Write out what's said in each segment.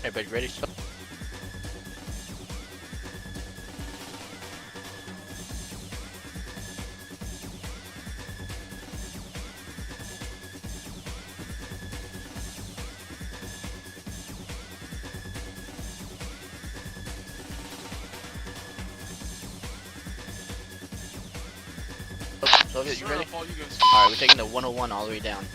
Everybody ready? Soviet, you ready? Alright, we're taking the 101 all the way down.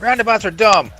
Roundabouts are dumb.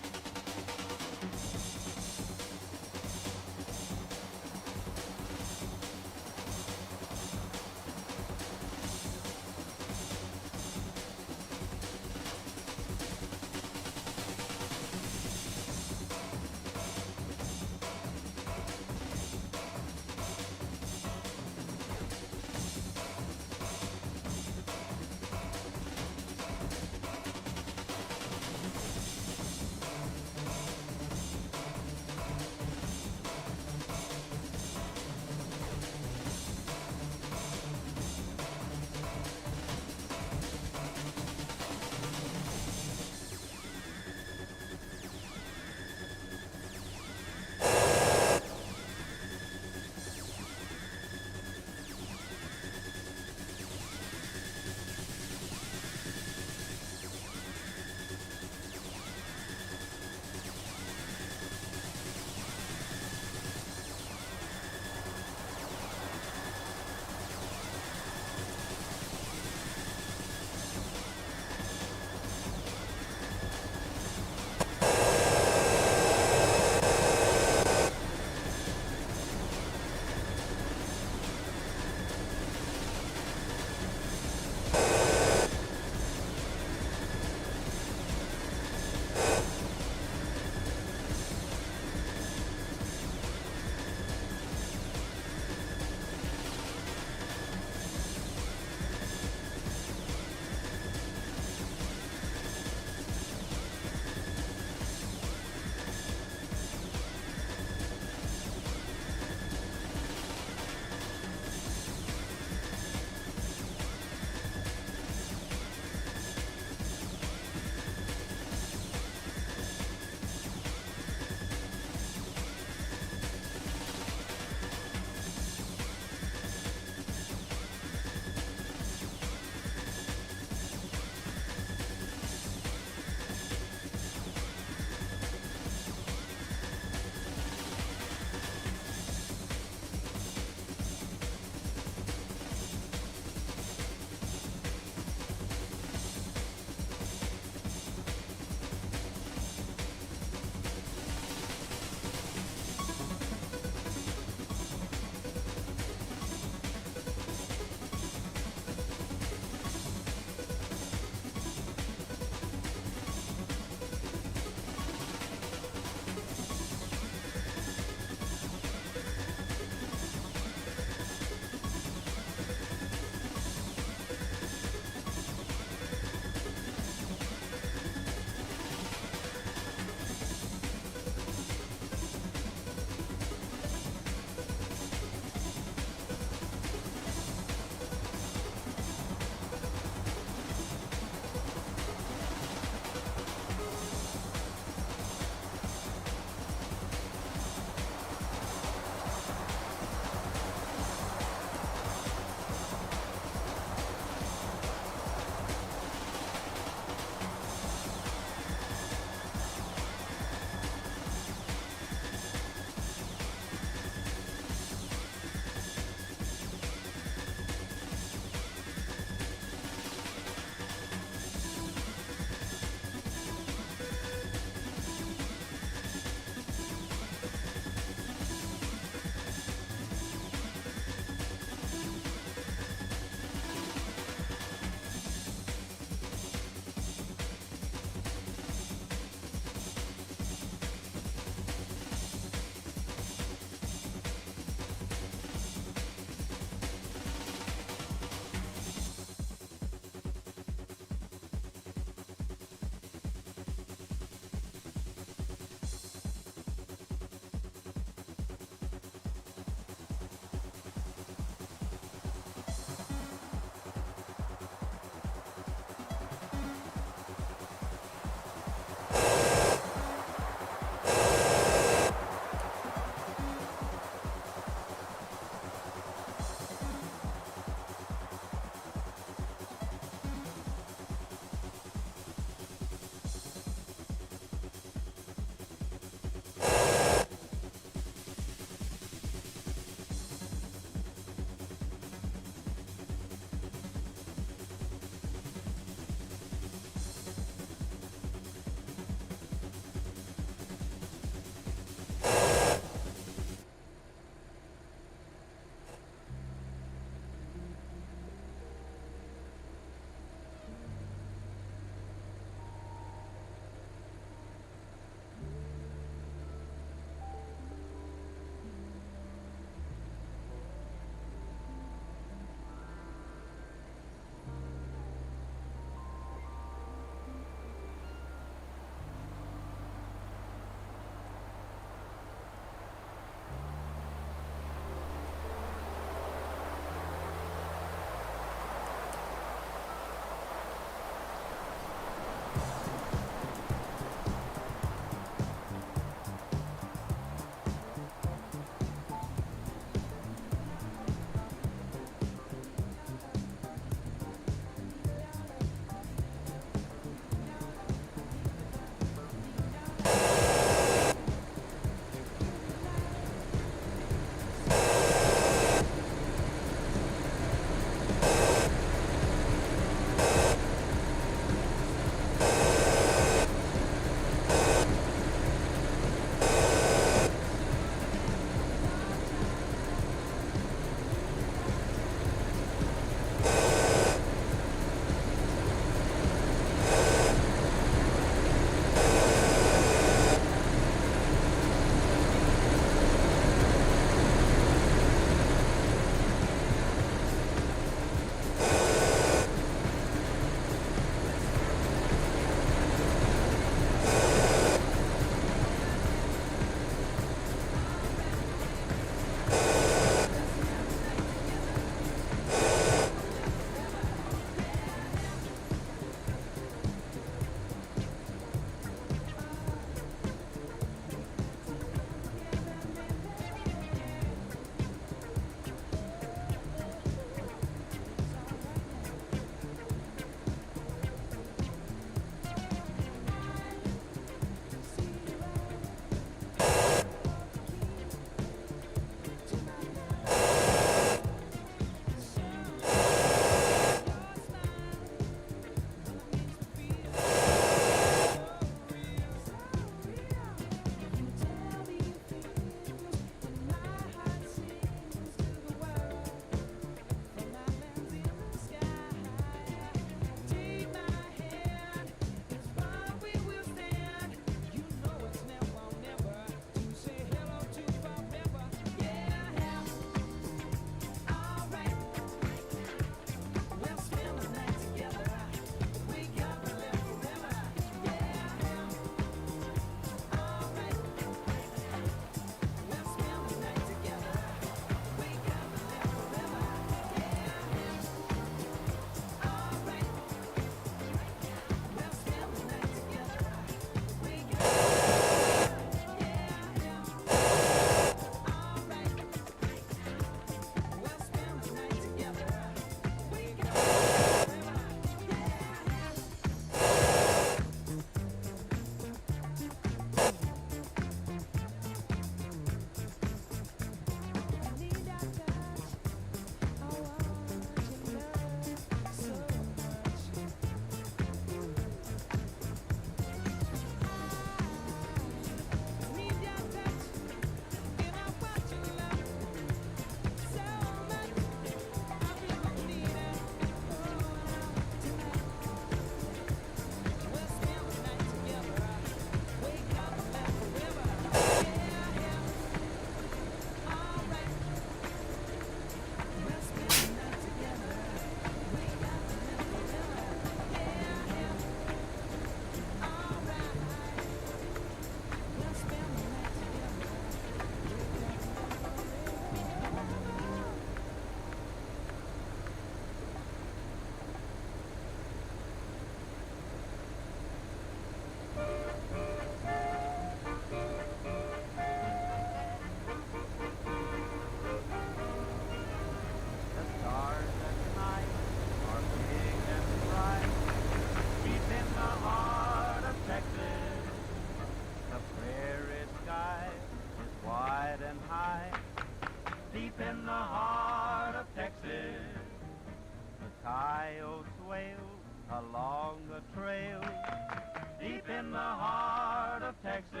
Texas.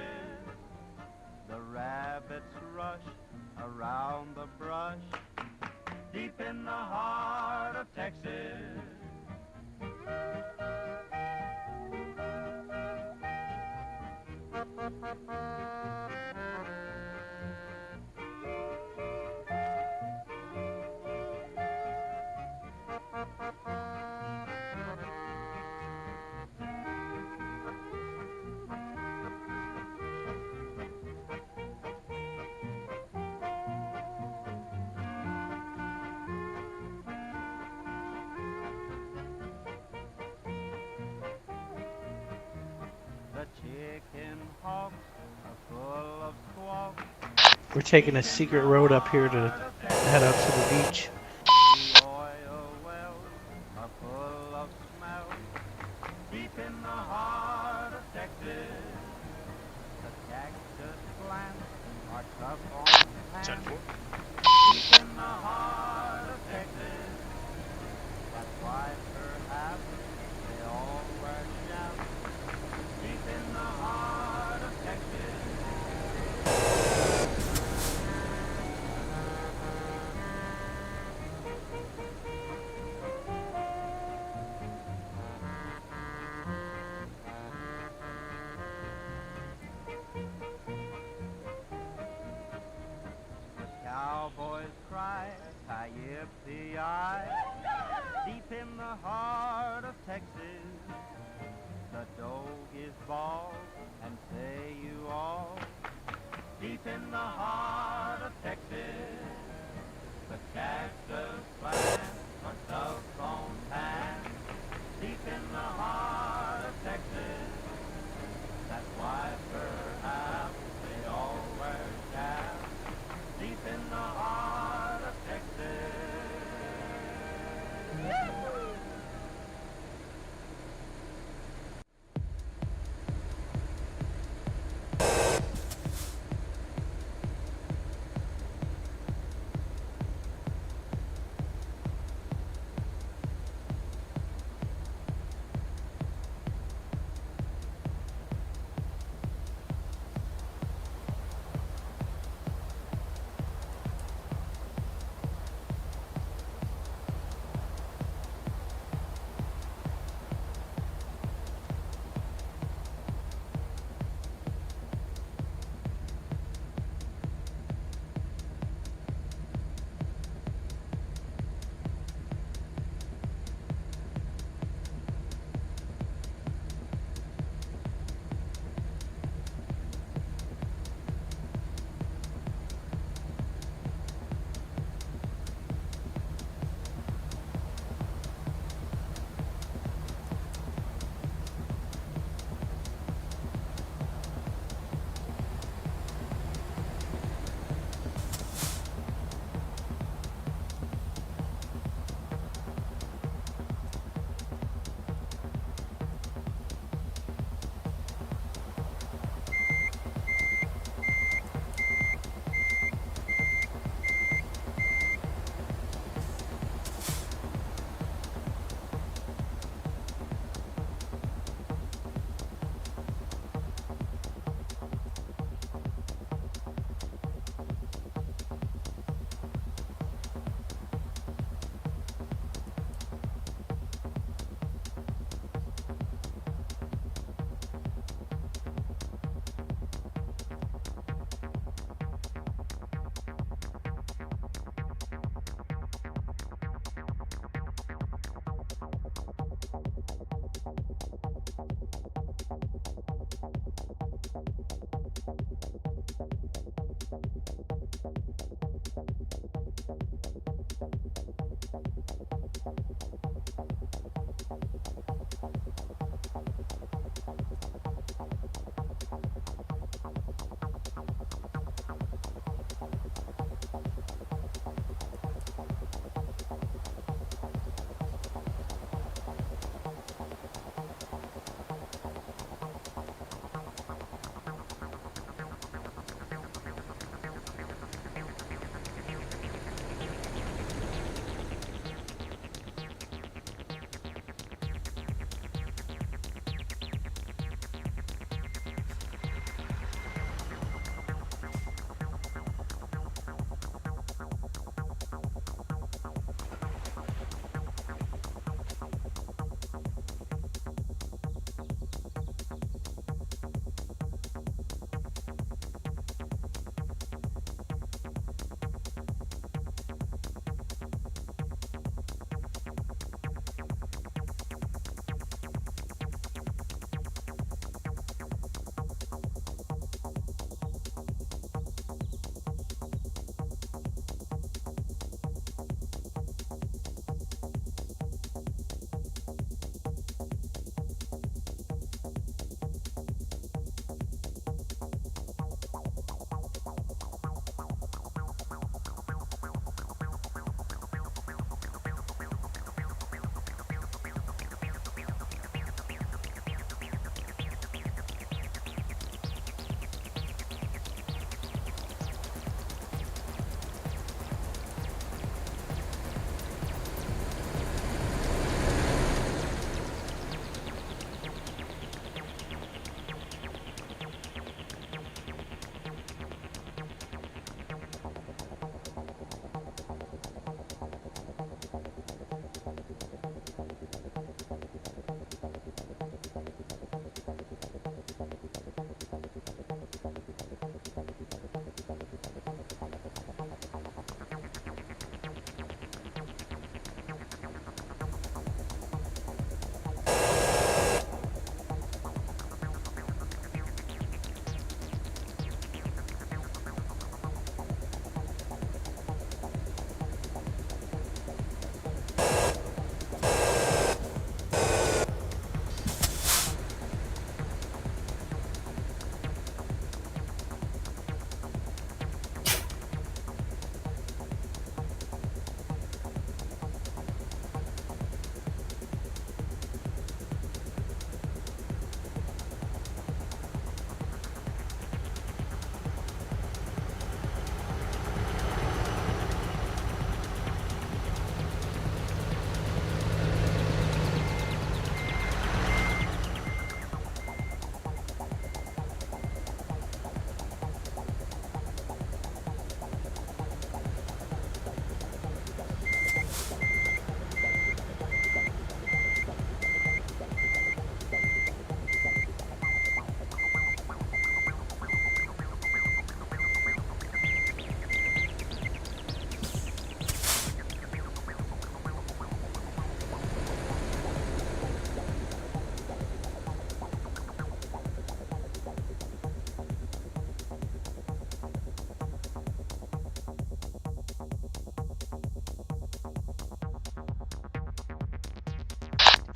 The rabbits rush around the brush, deep in the heart of Texas. The chicken hawks are full of squawks. We're taking a secret road up here to head out to the beach. The oil wells are full of smell, deep in the heart of Texas. The cactus plants are tough on hands, deep in the heart of Texas. That's why perhaps they all wear chaps, deep in the heart of Texas. Cowboys cry, Yippee-yi, deep in the heart of Texas. The dog is bald, and say you all, deep in the heart of Texas. The cactus plants are tough on hands, deep in the heart of Texas. That's why perhaps they all wear caps, deep in the heart of Texas.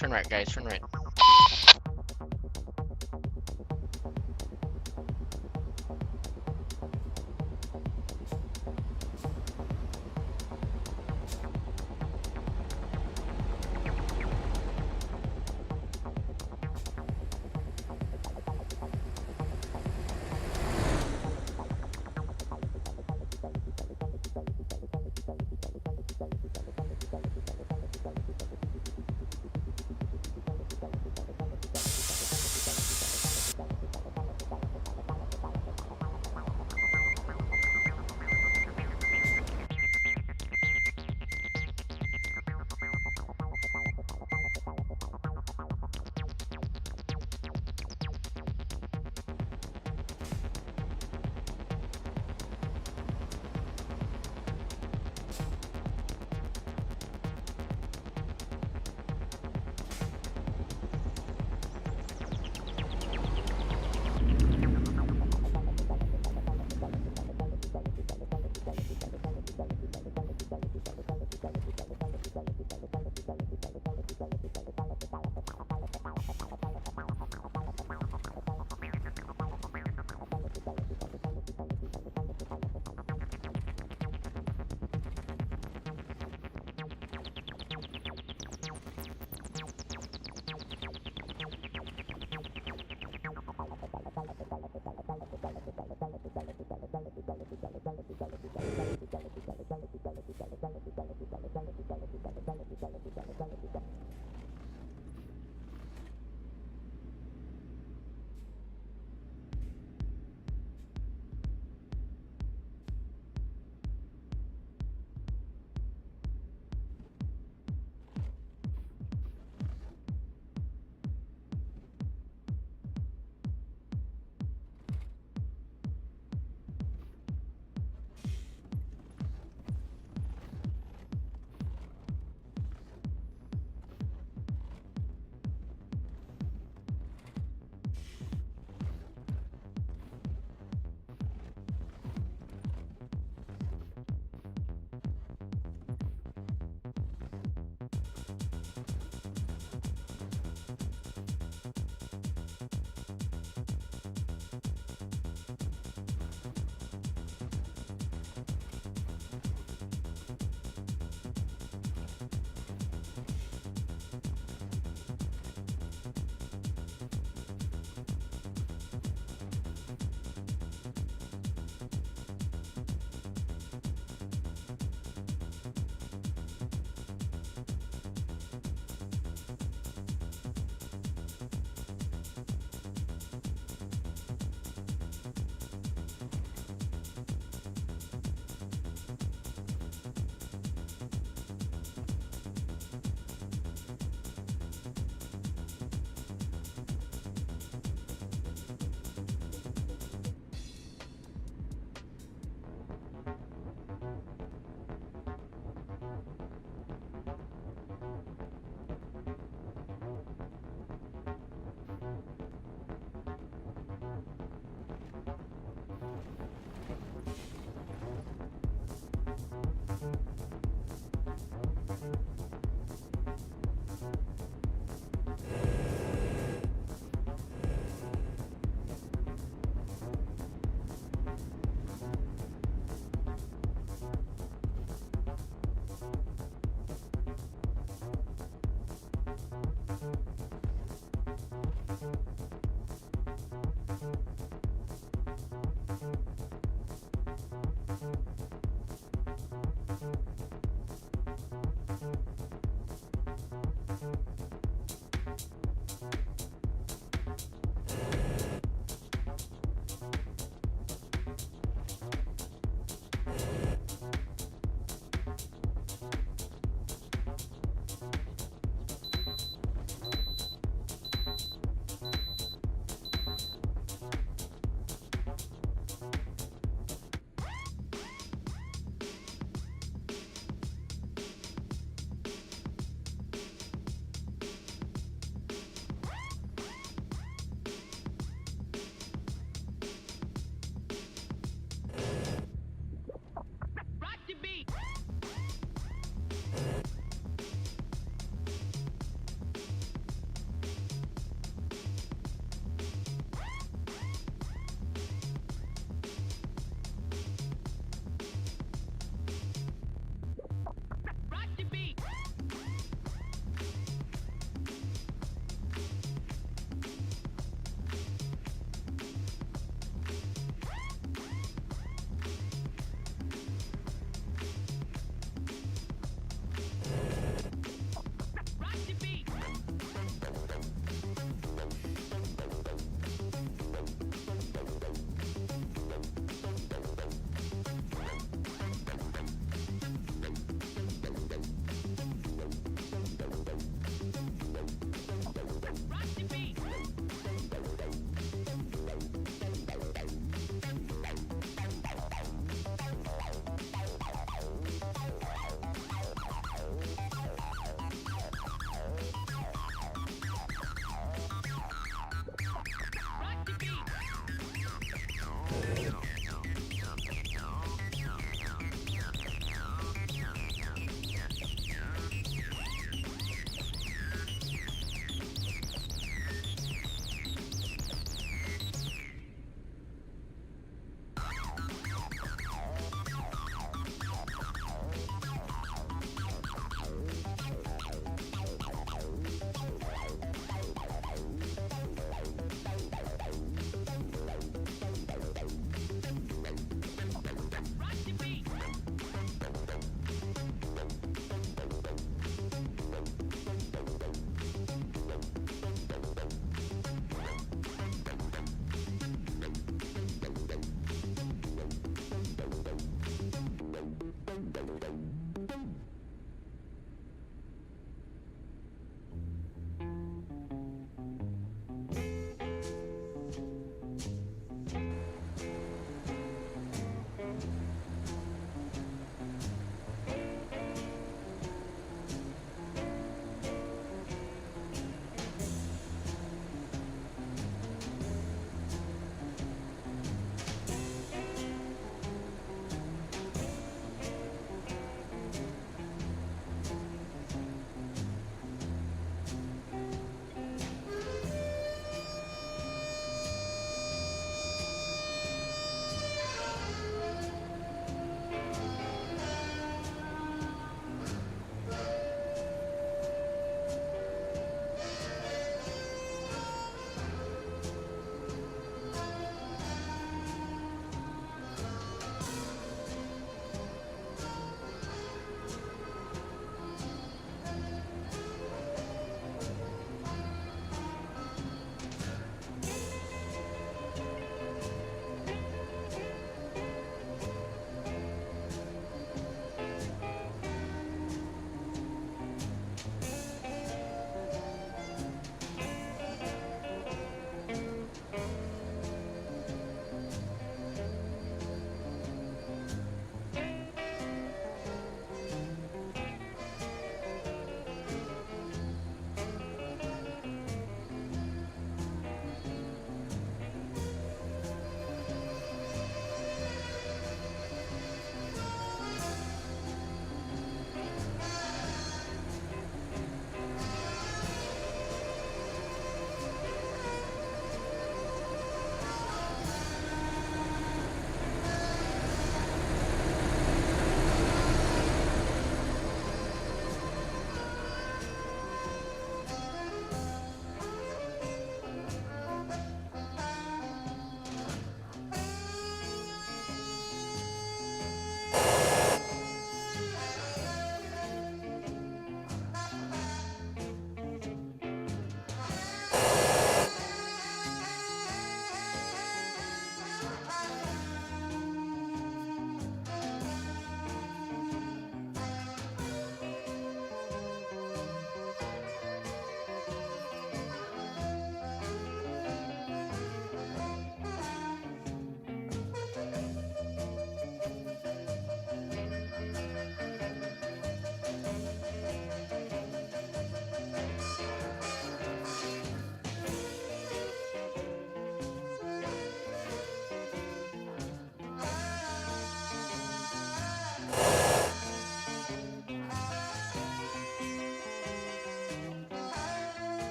Turn right, guys. Turn right.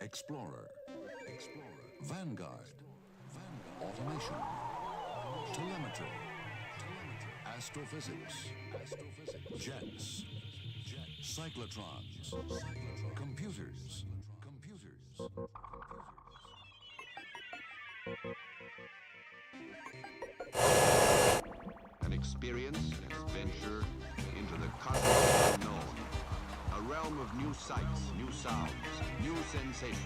Explorer. Vanguard. Automation. Telemetry. Astrophysics. Jets. Cyclotrons. Computers. An experience, an adventure into the cosmos unknown. A realm of new sights, new sounds, new sensations.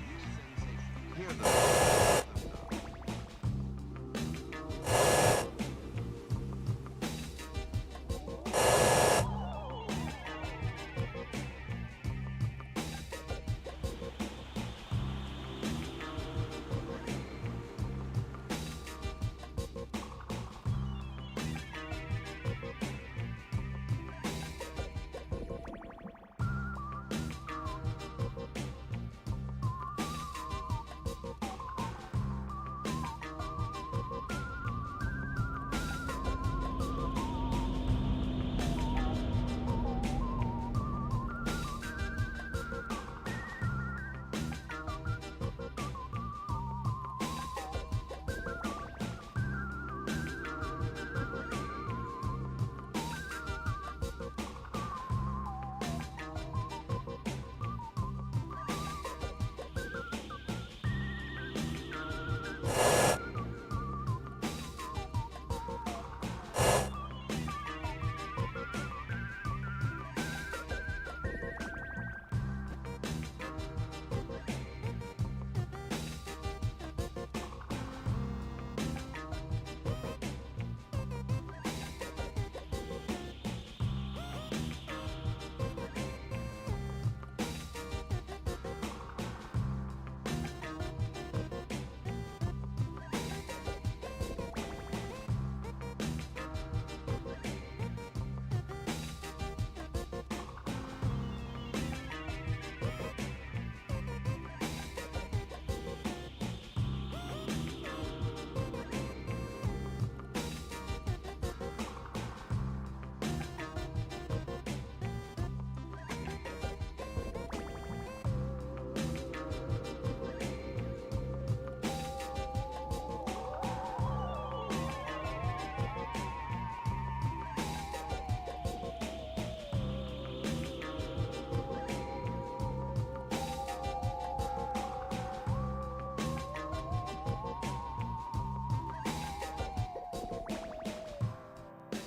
Hear them.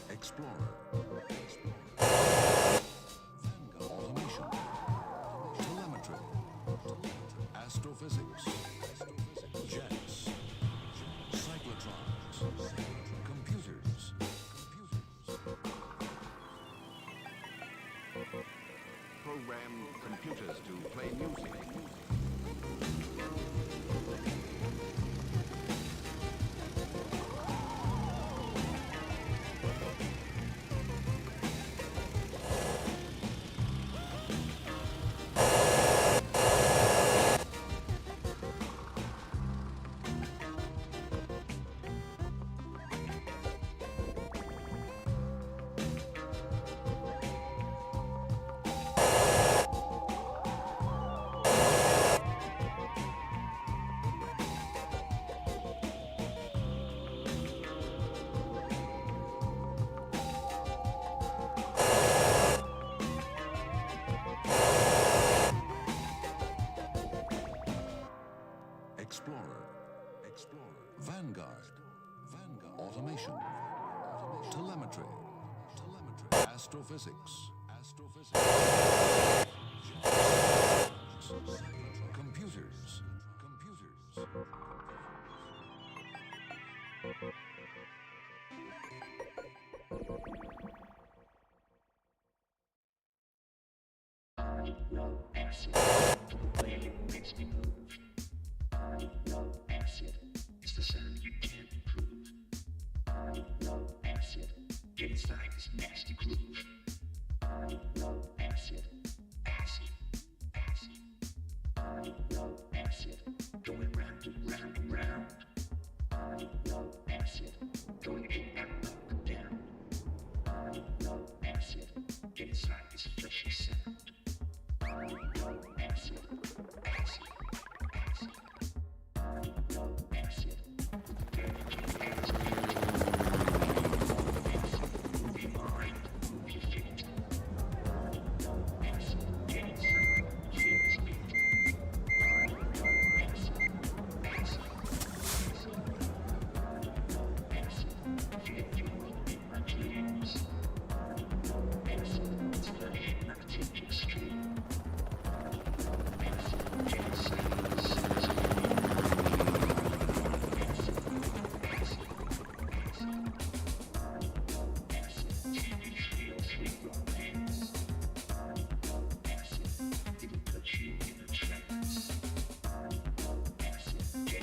Explorer. Automation. Telemetry. Astrophysics. Jets. Cyclotrons. Computers. Program computers to play music. Explorer. Vanguard. Automation. Telemetry. Astrophysics. Computers. Acid. Playing makes me move. I know acid. It's the sound you can't improve. I know acid. Get inside this nasty groove. I know acid. Acid. I know acid.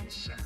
Inside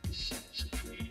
the sense of freedom.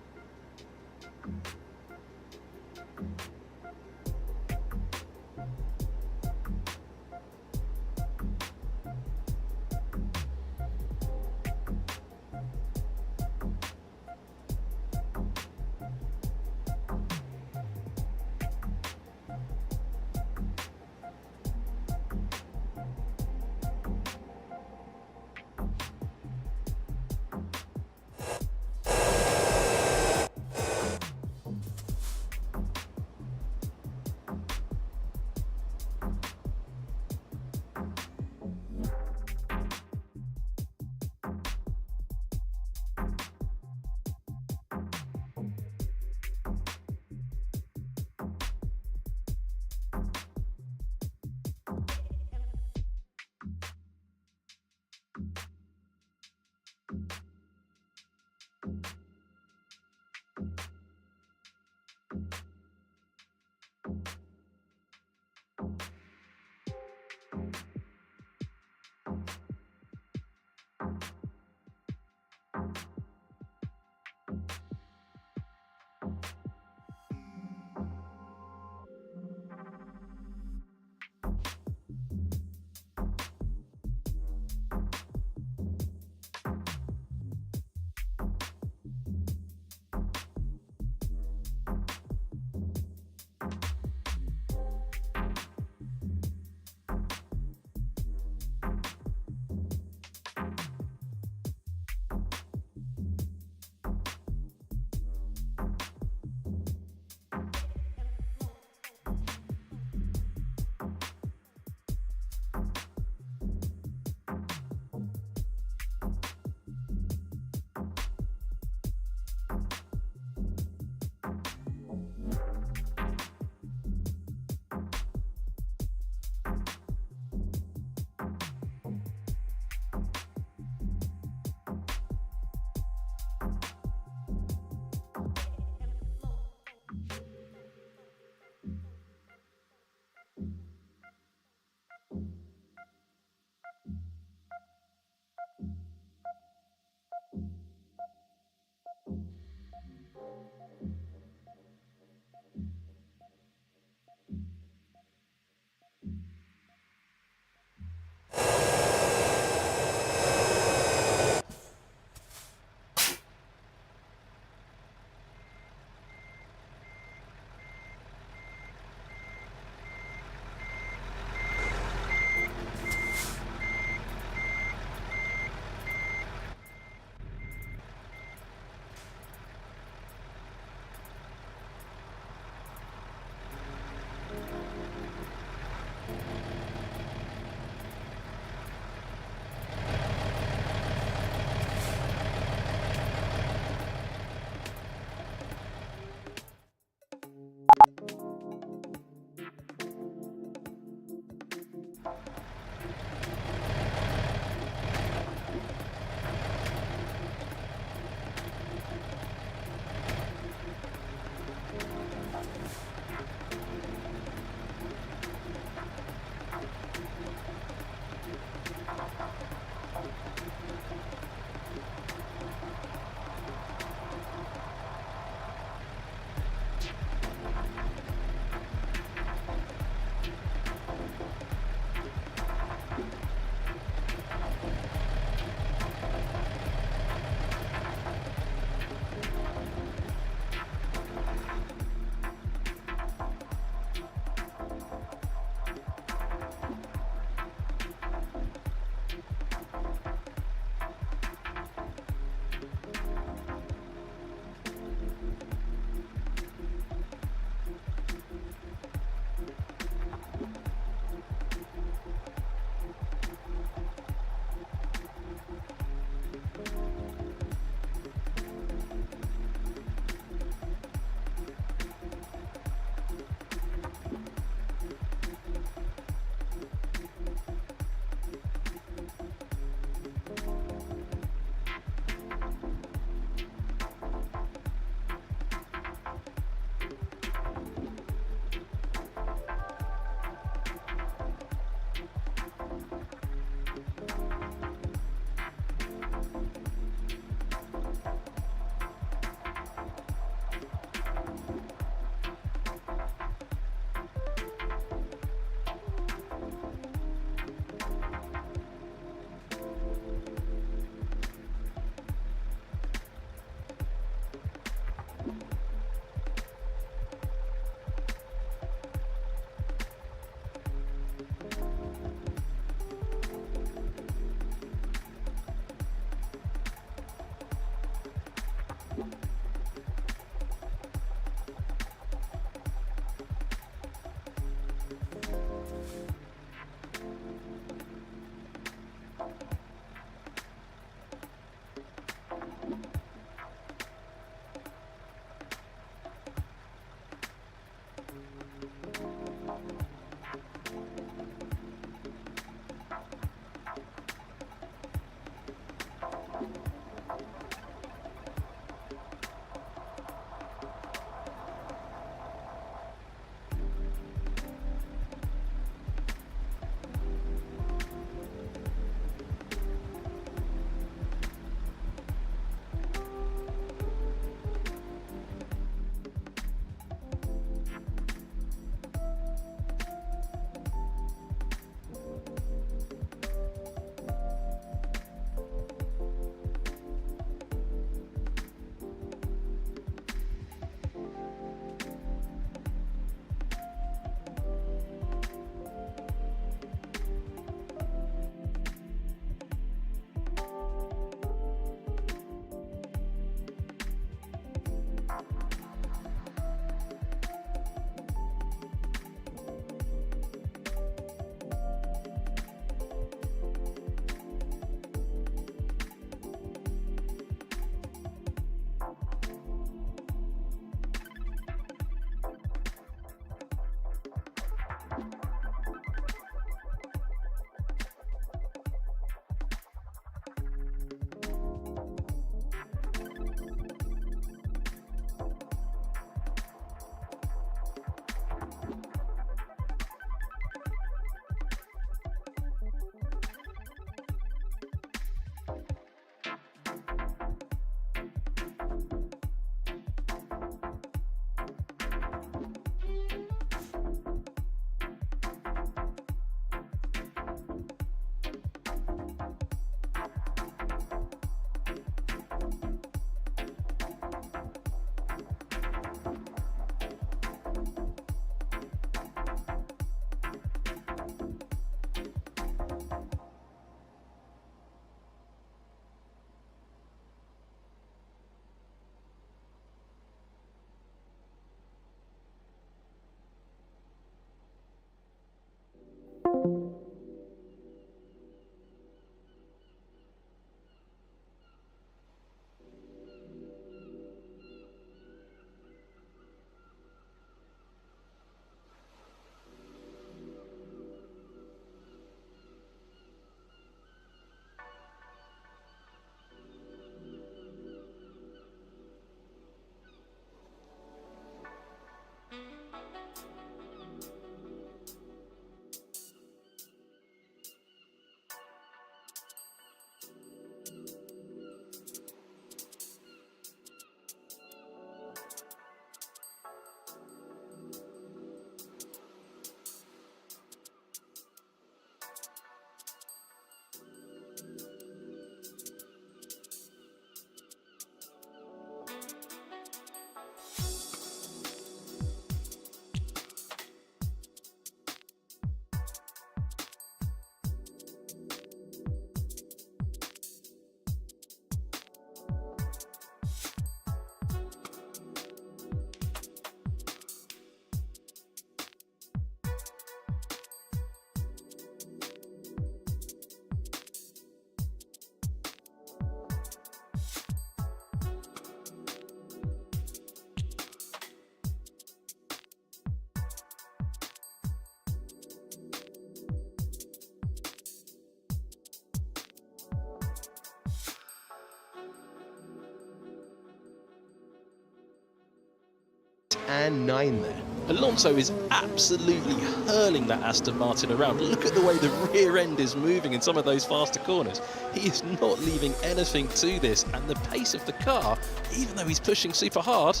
and 9 there. Alonso is absolutely hurling that Aston Martin around. Look at the way the rear end is moving in some of those faster corners. He is not leaving anything to this, and the pace of the car, even though he's pushing super hard,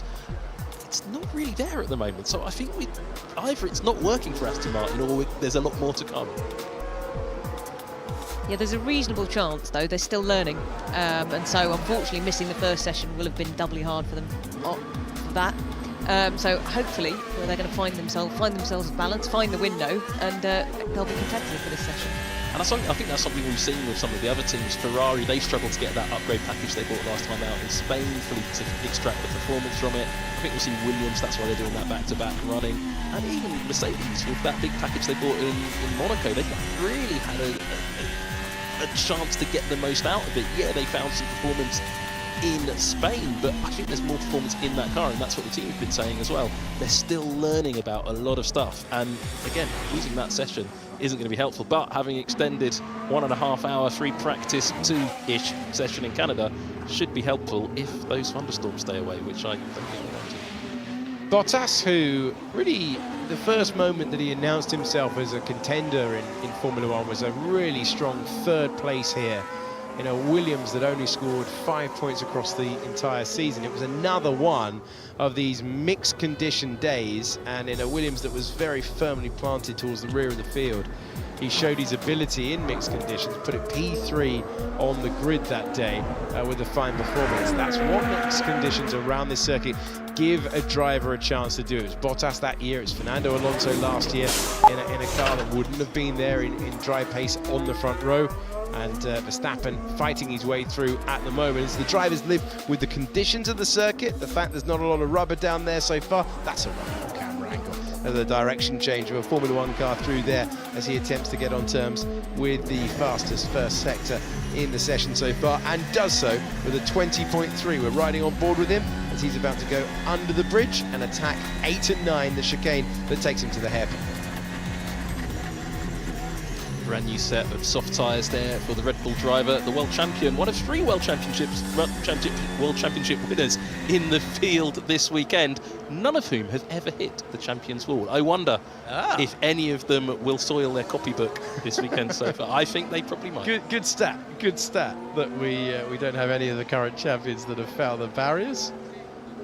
it's not really there at the moment. So I think either it's not working for Aston Martin, or there's a lot more to come. Yeah, there's a reasonable chance, though. They're still learning. And so, unfortunately, missing the first session will have been doubly hard for them for that. So, hopefully, they're going to find themselves balance, find the window, and they'll be competitive for this session. And I think that's something we've seen with some of the other teams. Ferrari, they struggled to get that upgrade package they bought last time out in Spain, fully to extract the performance from it. I think we'll see Williams, that's why they're doing that back-to-back running. And even Mercedes, with that big package they bought in Monaco, they really had a chance to get the most out of it. Yeah, they found some performance in Spain, but I think there's more performance in that car, and that's what the team have been saying as well. They're still learning about a lot of stuff, and again, losing that session isn't going to be helpful, but having extended 1.5 hour free practice 2-ish session in Canada should be helpful if those thunderstorms stay away, which I don't think they want to. Bottas, who really, the first moment that he announced himself as a contender in Formula One was a really strong third place here in a Williams that only scored 5 points across the entire season. It was another one of these mixed condition days, and in a Williams that was very firmly planted towards the rear of the field. He showed his ability in mixed conditions, put it P3 on the grid that day with a fine performance. That's what mixed conditions around this circuit give a driver a chance to do. It was Bottas that year, it's Fernando Alonso last year in a car that wouldn't have been there in dry pace on the front row. And Verstappen fighting his way through at the moment. As the drivers live with the conditions of the circuit, the fact there's not a lot of rubber down there so far, that's a rubber camera angle. The direction change of a Formula One car through there as he attempts to get on terms with the fastest first sector in the session so far, and does so with a 20.3. We're riding on board with him as he's about to go under the bridge and attack 8 and 9, the chicane that takes him to the hairpin. Brand new set of soft tyres there for the Red Bull driver, the world champion, one of 3 world championship winners in the field this weekend, none of whom have ever hit the Champions Wall. I wonder if any of them will soil their copybook this weekend so far. I think they probably might. Good stat that we don't have any of the current champions that have found the barriers.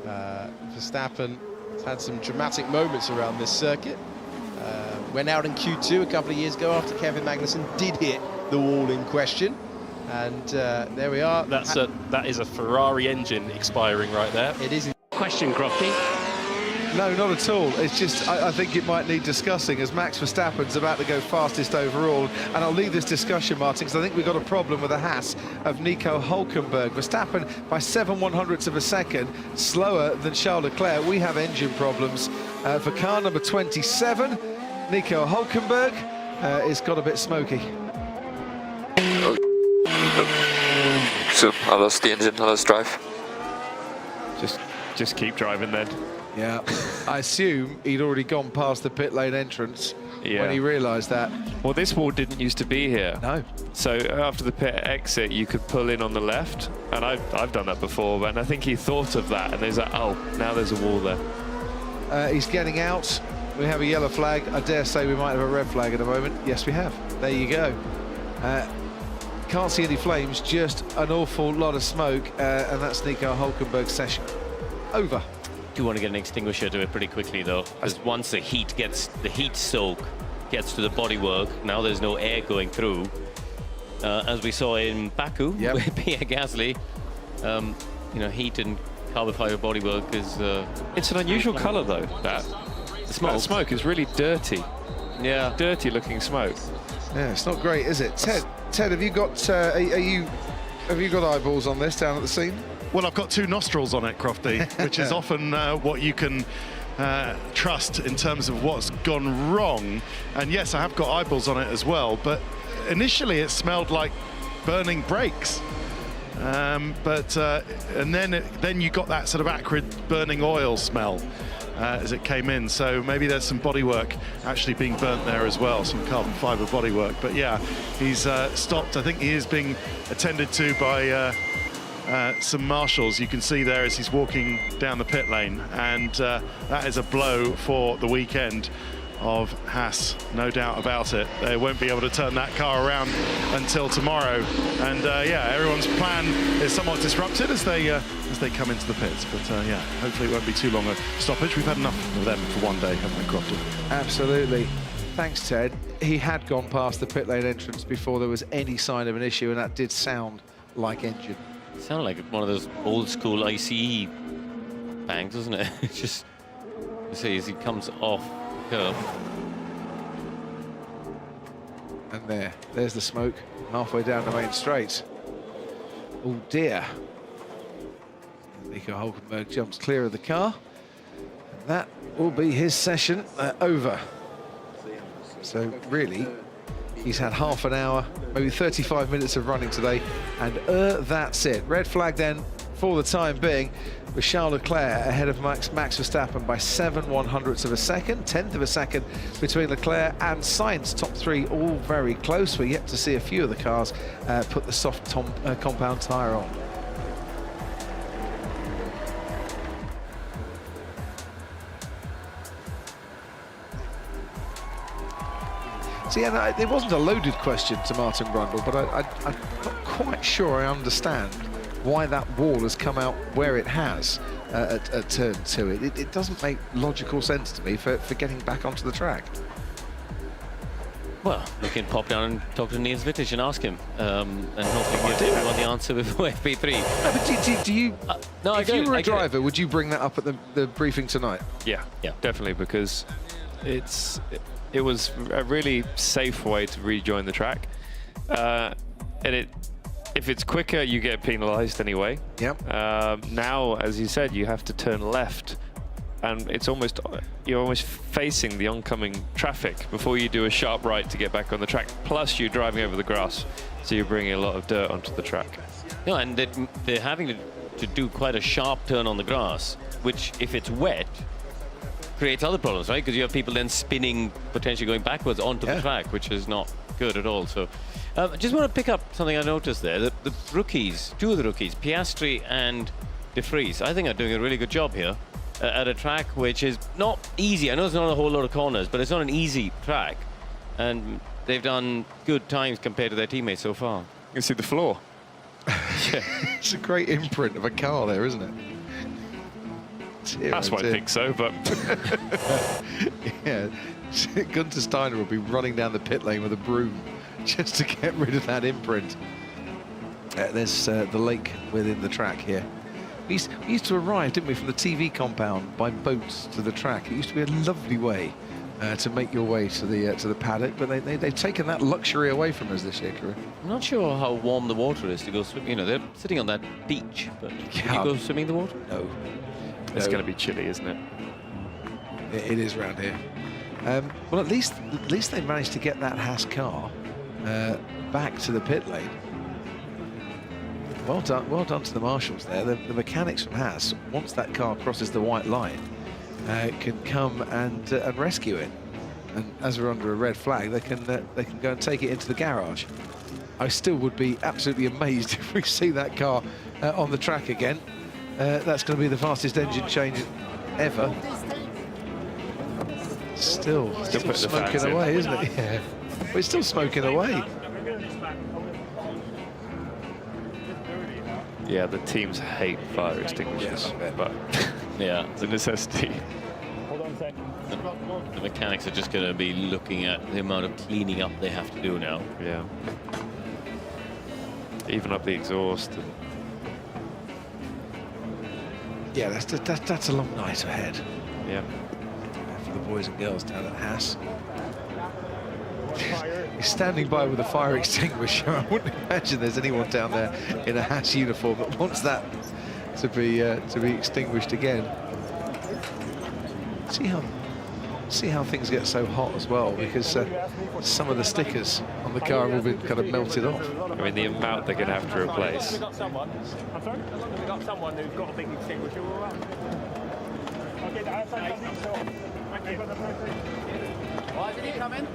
Verstappen has had some dramatic moments around this circuit. Went out in Q2 a couple of years ago after Kevin Magnussen did hit the wall in question, and there we are. That is a Ferrari engine expiring right there. It is. Question, Crofty? No, not at all. It's just I think it might need discussing, as Max Verstappen's about to go fastest overall. And I'll leave this discussion, Martin, because I think we've got a problem with the Haas of Nico Hülkenberg. Verstappen by 7/100ths of a second slower than Charles Leclerc. We have engine problems for car number 27. Nico Hülkenberg it's got a bit smoky. So I lost the engine, I lost drive. Just keep driving then. Yeah, I assume he'd already gone past the pit lane entrance when he realised that. Well, this wall didn't used to be here. No. So after the pit exit, you could pull in on the left, and I've done that before, and I think he thought of that, and there's like, oh, now there's a wall there. He's getting out. We have a yellow flag. I dare say we might have a red flag at the moment. Yes, we have. There you go. Can't see any flames, just an awful lot of smoke, and that's Nico Hülkenberg's session over. You want to get an extinguisher to it pretty quickly, though, because once the heat soak gets to the bodywork, now there's no air going through. As we saw in Baku with Pierre Gasly, heat and carbon fiber bodywork is. It's an unusual colour, though. That smoke is really dirty. Yeah, dirty-looking smoke. Yeah, it's not great, is it? Ted, have you got have you got eyeballs on this down at the scene? Well, I've got 2 nostrils on it, Crofty, which is often what you can trust in terms of what's gone wrong. And yes, I have got eyeballs on it as well, but initially it smelled like burning brakes. And then you got that sort of acrid burning oil smell as it came in. So maybe there's some bodywork actually being burnt there as well, some carbon fiber bodywork. But yeah, he's stopped. I think he is being attended to by some marshals. You can see there as he's walking down the pit lane, and that is a blow for the weekend of Haas, no doubt about it. They won't be able to turn that car around until tomorrow, and yeah, everyone's plan is somewhat disrupted as they come into the pits. But yeah, hopefully it won't be too long a stoppage. We've had enough of them for one day, haven't we, Crofty? Absolutely. Thanks, Ted. He had gone past the pit lane entrance before there was any sign of an issue, and that did sound like engine. It sounded like one of those old school ICE bangs, doesn't it? It's just, you see, as he comes off curve. And there's the smoke halfway down the main straight. Oh dear. Nico Hulkenberg jumps clear of the car. And that will be his session over. So really, he's had half an hour, maybe 35 minutes of running today, and that's it. Red flag then for the time being, with Charles Leclerc ahead of Max Verstappen by 7/100ths of a second, 10th of a second between Leclerc and Sainz. Top three all very close. We're yet to see a few of the cars put the soft compound tyre on. So yeah, it wasn't a loaded question to Martin Brundle, but I'm not quite sure I understand why that wall has come out where it has at turn 2. It doesn't make logical sense to me for getting back onto the track. Well, we can pop down and talk to Niels Wittich and ask him, and hopefully give everyone the answer before FP3. No, but do you? No, if you were a driver, would you bring that up at the briefing tonight? Yeah, definitely, because it was a really safe way to rejoin the track, and if it's quicker, you get penalised anyway. Yep. Now, as you said, you have to turn left, and you're almost facing the oncoming traffic before you do a sharp right to get back on the track. Plus, you're driving over the grass, so you're bringing a lot of dirt onto the track. No, and they're having to do quite a sharp turn on the grass, which, if it's wet, creates other problems, right? Because you have people then spinning, potentially going backwards onto the track, which is not good at all. So I just want to pick up something I noticed there. The rookies, two of the rookies, Piastri and De Vries, I think are doing a really good job here at a track which is not easy. I know it's not a whole lot of corners, but it's not an easy track. And they've done good times compared to their teammates so far. You can see the floor. Yeah. It's a great imprint of a car there, isn't it? That's why I think so, but yeah, Gunther Steiner will be running down the pit lane with a broom just to get rid of that imprint. There's the lake within the track here. We used to arrive, didn't we, from the TV compound by boats to the track. It used to be a lovely way to make your way to the paddock, but they've taken that luxury away from us this year, Corinne. I'm not sure how warm the water is to go swimming. You know, they're sitting on that beach, but can you go swimming in the water? No. It's going to be chilly, isn't it? It is round here. Well, at least they managed to get that Haas car back to the pit lane. Well done to the marshals there. The mechanics from Haas, once that car crosses the white line, can come and rescue it. And as we're under a red flag, they can go and take it into the garage. I still would be absolutely amazed if we see that car on the track again. That's going to be the fastest engine change ever. Still smoking away, isn't it? Yeah. Well, it's still smoking away. Yeah, the teams hate fire extinguishers, but yeah, it's a necessity. The mechanics are just going to be looking at the amount of cleaning up they have to do now. Yeah. Even up the exhaust. Yeah, that's a long night ahead. Yeah. For the boys and girls down at Haas. He's standing by with a fire extinguisher. I wouldn't imagine there's anyone down there in a Haas uniform that wants that to be extinguished again. See how things get so hot as well, because some of the stickers on the car have all been kind of melted off. I mean, the amount they're going to have to replace. We got someone who's got a big extinguisher. Okay, that's thank you. Why did he come in?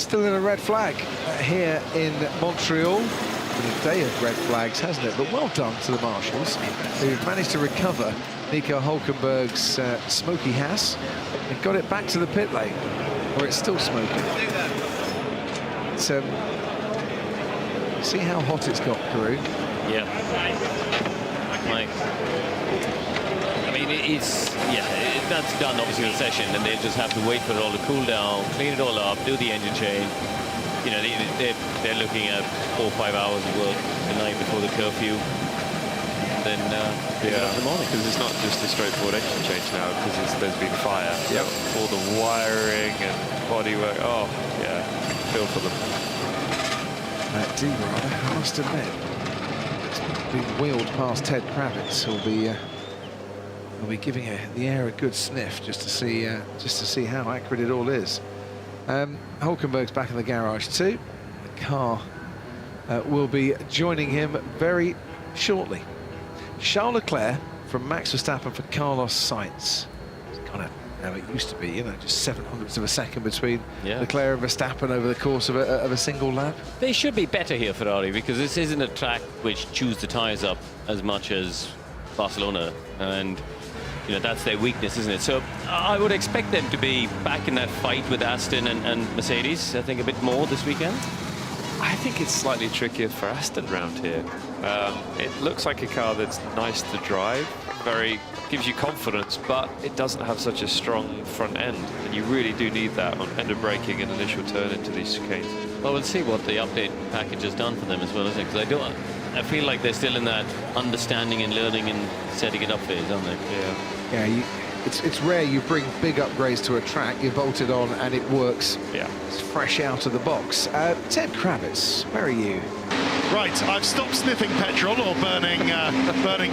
Still in a red flag here in Montreal. Been a day of red flags, hasn't it? But well done to the marshals, who've managed to recover Nico Hulkenberg's smoky Haas and got it back to the pit lane, where it's still smoking. So, see how hot it's got, Peru. Yeah. I mean, that's done obviously in the session, and they'll just have to wait for it all to cool down, clean it all up, do the engine change. You know, they're looking at 4 or 5 hours of work the night before the curfew. Then in the morning, because it's not just a straightforward engine change now, because there's been fire. Yep. All the wiring and bodywork. Oh, yeah, feel for them. Do rather, I must admit, it's been wheeled past Ted Kravitz, who'll be giving the air a good sniff just to see how accurate it all is. Hulkenberg's back in the garage too. The car will be joining him very shortly. Charles Leclerc from Max Verstappen for Carlos Sainz. It's kind of how it used to be, you know, just 7/100ths of a second between Leclerc and Verstappen over the course of a single lap. They should be better here, Ferrari, because this isn't a track which chews the tyres up as much as Barcelona, and you know that's their weakness, isn't it? So I would expect them to be back in that fight with Aston and Mercedes, I think, a bit more this weekend. I think it's slightly trickier for Aston round here. It looks like a car that's nice to drive, gives you confidence, but it doesn't have such a strong front end, and you really do need that on end of braking and initial turn into these chicanes. Well, we'll see what the update package has done for them as well, isn't it? Because I feel like they're still in that understanding and learning and setting it up phase, aren't they? Yeah, it's rare you bring big upgrades to a track, you bolt it on and it works. Yeah, it's fresh out of the box. Ted Kravitz, where are you? Right, I've stopped sniffing petrol or burning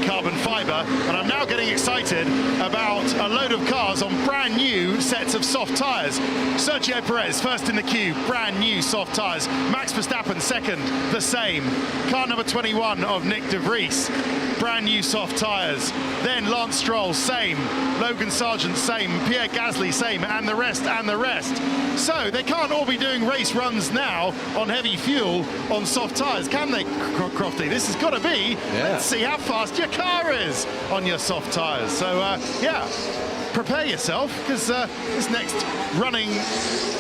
carbon fibre, and I'm now getting excited about a load of cars on brand new sets of soft tyres. Sergio Perez first in the queue, brand new soft tyres. Max Verstappen second, the same. Car number 21 of Nick de Vries, brand new soft tyres. Then Lance Stroll, same. Logan Sargent, same. Pierre Gasly, same. And the rest, and the rest. So they can't all be doing race runs now on heavy fuel on soft tyres, can they, Crofty? This has got to be, let's see how fast your car is on your soft tyres. So, yeah, prepare yourself, because this next running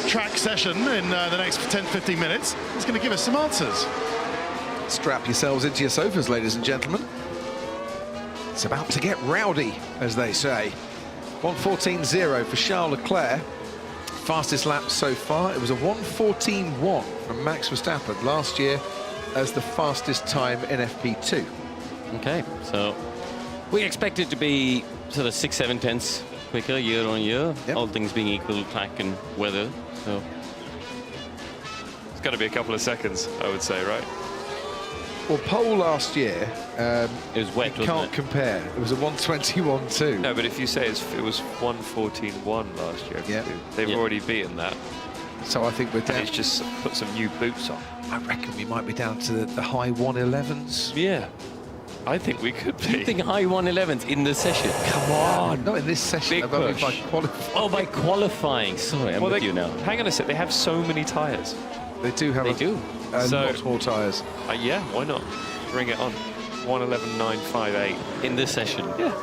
track session in the next 10-15 minutes is going to give us some answers. Strap yourselves into your sofas, ladies and gentlemen. It's about to get rowdy, as they say. 1:14.0 for Charles Leclerc. Fastest lap so far. It was a 1:14.1 from Max Verstappen last year as the fastest time in FP2. Okay, so we expect it to be sort of 6-7 tenths quicker year on year, all things being equal, track and weather. So it's got to be a couple of seconds, I would say, right? Well, pole last year, it was wet, you can't compare. It was a 1:21.2. No, but if you say it was 1:14.1 last year, they've already beaten that. So I think we're down. He's just put some new boots on. I reckon we might be down to the high 1:11s. Yeah, I think we could be. You think high 1:11s in the session? Come on, not in this session. Big push. By qualifying. Oh, by qualifying. Sorry, I'm with you now. Hang on a sec. They have so many tyres. They do have. Lots more tyres. Yeah, why not? Bring it on. 1:11.958 in this session. Yeah.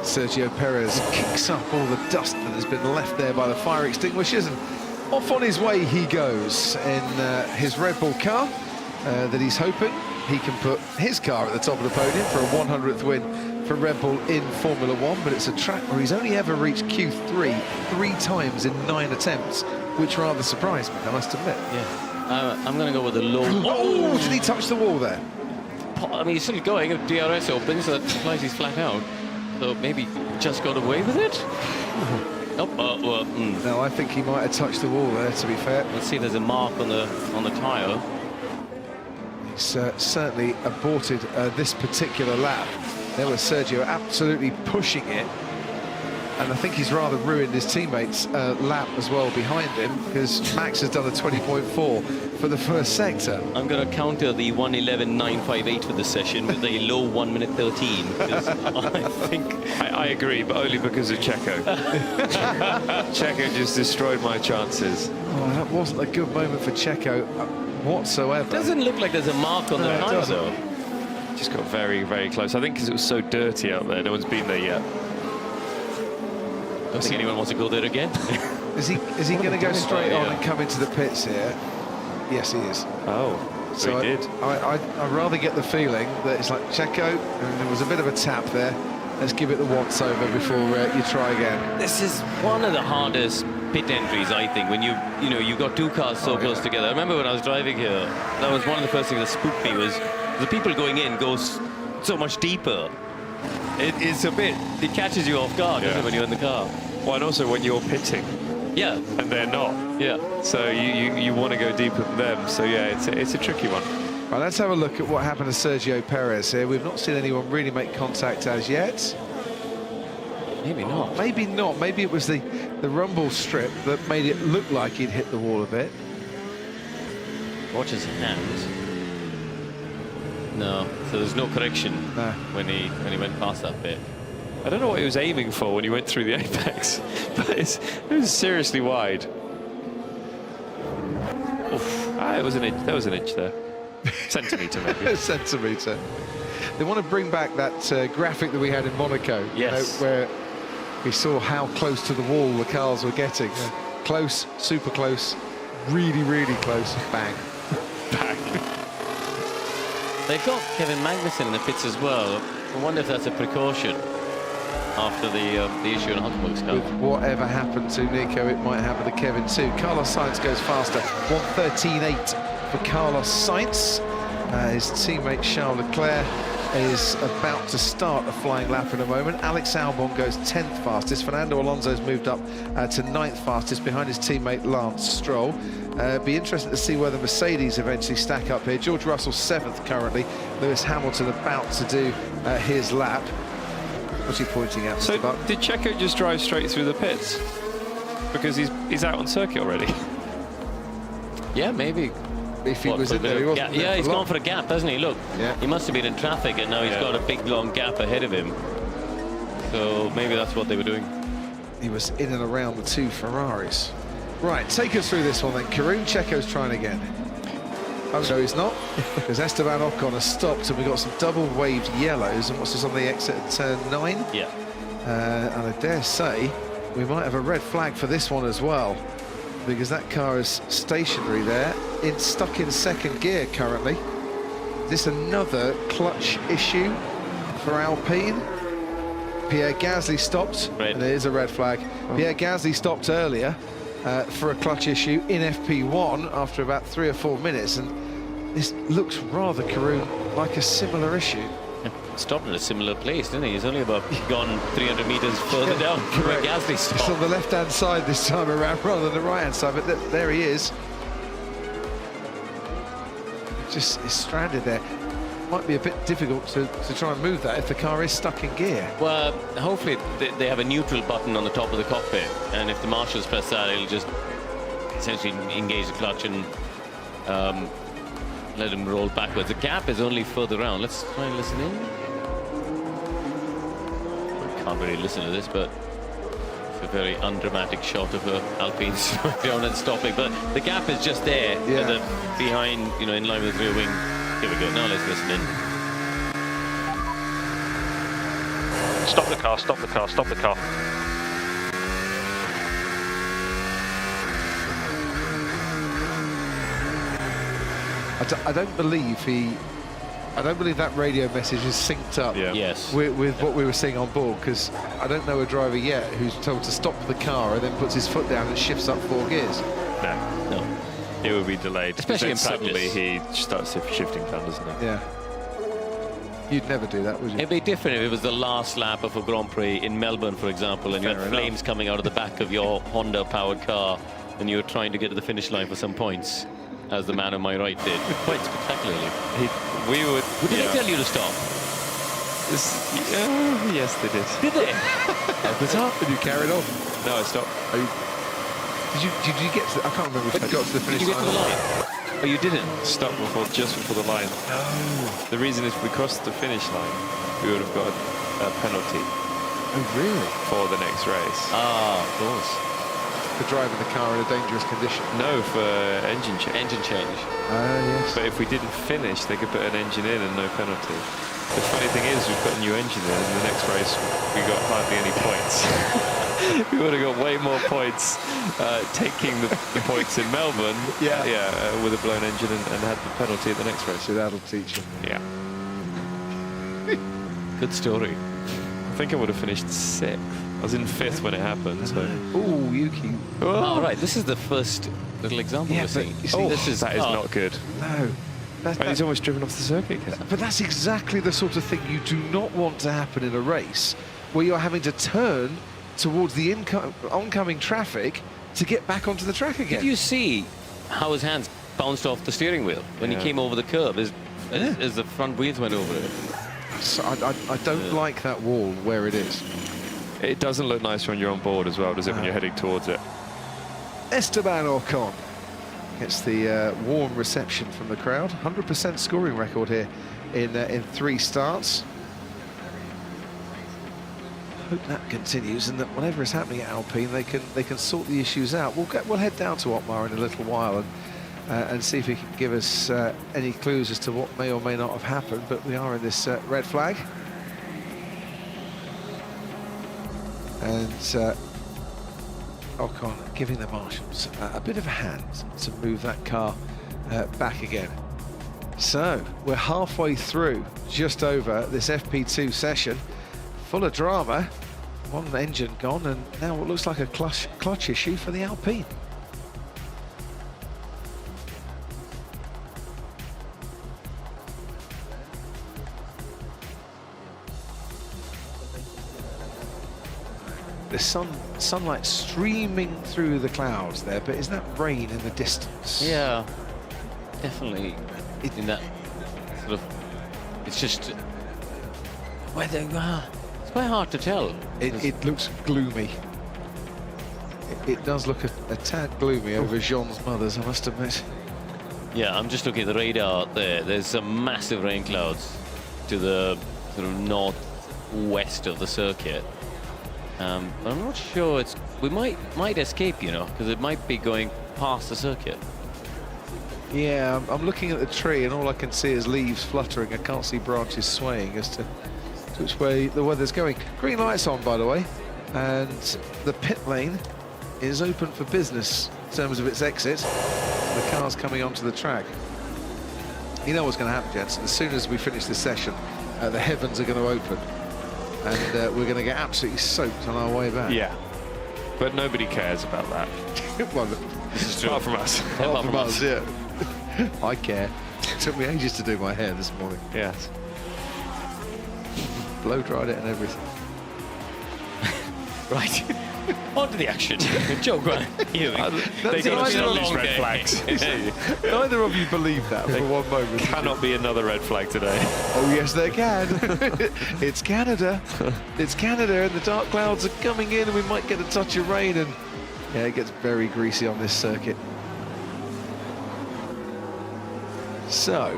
Sergio Perez kicks up all the dust that has been left there by the fire extinguishers, and off on his way he goes in his Red Bull car that he's hoping he can put his car at the top of the podium for a 100th win for Red Bull in Formula One. But it's a track where he's only ever reached Q3 3 times in 9 attempts, which rather surprised me, I must admit. Yeah. I'm going to go with the low. Oh, did he touch the wall there? I mean, he's still going. If DRS opens, so that implies he's flat out. So maybe just got away with it? No, I think he might have touched the wall there, to be fair. Let's see, there's a mark on the tyre. He's certainly aborted this particular lap. There was Sergio absolutely pushing it. And I think he's rather ruined his teammates' lap as well behind him, because Max has done a 20.4 for the first sector. I'm going to counter the 1:11.958 for this session with a low 1:13. Because I think I agree, but only because of Checo. Checo just destroyed my chances. Oh, that wasn't a good moment for Checo whatsoever. Doesn't look like there's a mark on the tyre, though. Just got very, very close. I think because it was so dirty out there, no one's been there yet. Don't think anyone wants to go there again. Is he going to go straight on and come into the pits here? Yes, he is. Oh, so he did. I rather get the feeling that it's like Checo, and there was a bit of a tap there. Let's give it the once over before you try again. This is one of the hardest pit entries, I think, when you've got two cars so close together. I remember when I was driving here, that was one of the first things that spooked me, was the people going in goes so much deeper. It's a bit, it catches you off guard, doesn't it, when you're in the car? Well, and also when you're pitting. Yeah. And they're not. Yeah. So you want to go deeper than them. So yeah, it's a tricky one. Right, let's have a look at what happened to Sergio Perez here. We've not seen anyone really make contact as yet. Maybe not. Maybe not. Maybe it was the rumble strip that made it look like he'd hit the wall a bit. Watch his hands. No, so there's no correction when he went past that bit. I don't know what he was aiming for when he went through the apex, but it was seriously wide. Oof. It was an inch. There was an inch there. Centimetre maybe. A centimetre. They want to bring back that graphic that we had in Monaco. Yes. Where we saw how close to the wall the cars were getting. Close, super close, really, really close. Bang. Bang. They've got Kevin Magnussen in the pits as well. I wonder if that's a precaution after the issue in Hulkenberg's car. With whatever happened to Nico, it might happen to Kevin too. Carlos Sainz goes faster. 1:13.8 for Carlos Sainz. His teammate Charles Leclerc is about to start a flying lap in a moment. Alex Albon goes 10th fastest. Fernando Alonso's moved up to 9th fastest behind his teammate Lance Stroll. Be interested to see where the Mercedes eventually stack up here. George Russell 7th currently. Lewis Hamilton about to do his lap. What's he pointing at? So did Checo just drive straight through the pits? Because he's out on circuit already. Yeah, maybe. If he was in there, he wasn't. Yeah, he's gone for a gap, hasn't he? Look, he must have been in traffic, and now he's got a big long gap ahead of him. So maybe that's what they were doing. He was in and around the two Ferraris. Right, take us through this one then. Karun. Checo's trying again. Oh, no, he's not, because Esteban Ocon has stopped, and we've got some double-waved yellows. And what's this on the exit at turn 9? Yeah. And I dare say we might have a red flag for this one as well, because that car is stationary there. It's stuck in second gear currently. Is this another clutch issue for Alpine? Pierre Gasly stopped, and there is a red flag. Pierre Gasly stopped earlier for a clutch issue in FP1 after about 3 or 4 minutes, and this looks rather, Karun, like a similar issue. Stopped in a similar place, didn't he? He's only about gone 300 metres further down from where Gasly stopped. It's on the left-hand side this time around rather than the right-hand side, but there he is. Just is stranded there. Might be a bit difficult to try and move that if the car is stuck in gear. Well, hopefully they have a neutral button on the top of the cockpit, and if the marshals press that, it'll just essentially engage the clutch and let him roll backwards. The gap is only further around. Let's try and listen in. I can't really listen to this, but it's a very undramatic shot of Alpine slowing down and stopping. But the gap is just there, behind, in line with the rear wing. Here we go. Now let's listen in. Stop the car, stop the car, stop the car. I don't believe that radio message is synced up with what we were seeing on board, because I don't know a driver yet who's told to stop the car and then puts his foot down and shifts up 4 gears. No. It will be delayed. Especially in practice. Suddenly he starts shifting down, doesn't he? Yeah. You'd never do that, would you? It'd be different if it was the last lap of a Grand Prix in Melbourne, for example, and you had flames coming out of the back of your Honda-powered car, and you were trying to get to the finish line for some points, as the man on my right did, quite spectacularly. Would they tell you to stop? Yes, they did. Did they? And you carried on? No, I stopped. Did you get to I can't remember if you got to the finish line. Did you get to the line? Oh, you didn't? Stopped just before the line. No. The reason is we crossed the finish line, we would have got a penalty. Oh, really? For the next race. Ah, of course. For driving the car in a dangerous condition? No, for engine change. Engine change. Yes. But if we didn't finish, they could put an engine in and no penalty. The funny thing is, we put a new engine in, and the next race we got hardly any points. We would have got way more points taking the points in Melbourne. With a blown engine and had the penalty at the next race. So that'll teach them. Yeah. Good story. I think I would have finished 6th. I was in 5th when it happened. So. Ooh, Yuki. Oh, right. This is the first little example we're seeing. You see, That is not good. No. And he's almost driven off the circuit again. But that's exactly the sort of thing you do not want to happen in a race where you're having to turn towards the oncoming traffic to get back onto the track again. Did you see how his hands bounced off the steering wheel when he came over the curb as the front wheels went over it? So I don't like that wall where it is. It doesn't look nice when you're on board as well, does it, when you're heading towards it? Esteban Ocon gets the warm reception from the crowd. 100% scoring record here in 3 starts. Hope that continues, and that whatever is happening at Alpine, they can sort the issues out. We'll head down to Otmar in a little while and see if he can give us any clues as to what may or may not have happened. But we are in this red flag, and Ocon giving the marshals a bit of a hand to move that car back again. So we're halfway through, just over this FP2 session, full of drama. One engine gone, and now what looks like a clutch issue for the Alpine. The sunlight streaming through the clouds there, but is that rain in the distance? Yeah, definitely. In that sort of, it's just whether it's quite hard to tell. It looks gloomy. It does look a tad gloomy over Jean's mother's, I must admit. Yeah, I'm just looking at the radar there. There's some massive rain clouds to the sort of northwest of the circuit. But I'm not sure we might escape, you know, because it might be going past the circuit. Yeah, I'm looking at the tree, and all I can see is leaves fluttering. I can't see branches swaying as to which way the weather's going. Green light's on, by the way, and the pit lane is open for business in terms of its exit. The car's coming onto the track. You know what's going to happen, gents. As soon as we finish this session, the heavens are going to open, and we're going to get absolutely soaked on our way back. Yeah, but nobody cares about that. Well, this is apart from us. Apart from us, yeah. I care. It took me ages to do my hair this morning. Yes. Blow dried it and everything. Right. On to the action. Joe Grant. They got these red flags. Neither of you believe that for one moment. Cannot be another red flag today. Oh yes, there can. It's Canada. It's Canada, and the dark clouds are coming in, and we might get a touch of rain, and yeah, it gets very greasy on this circuit. So,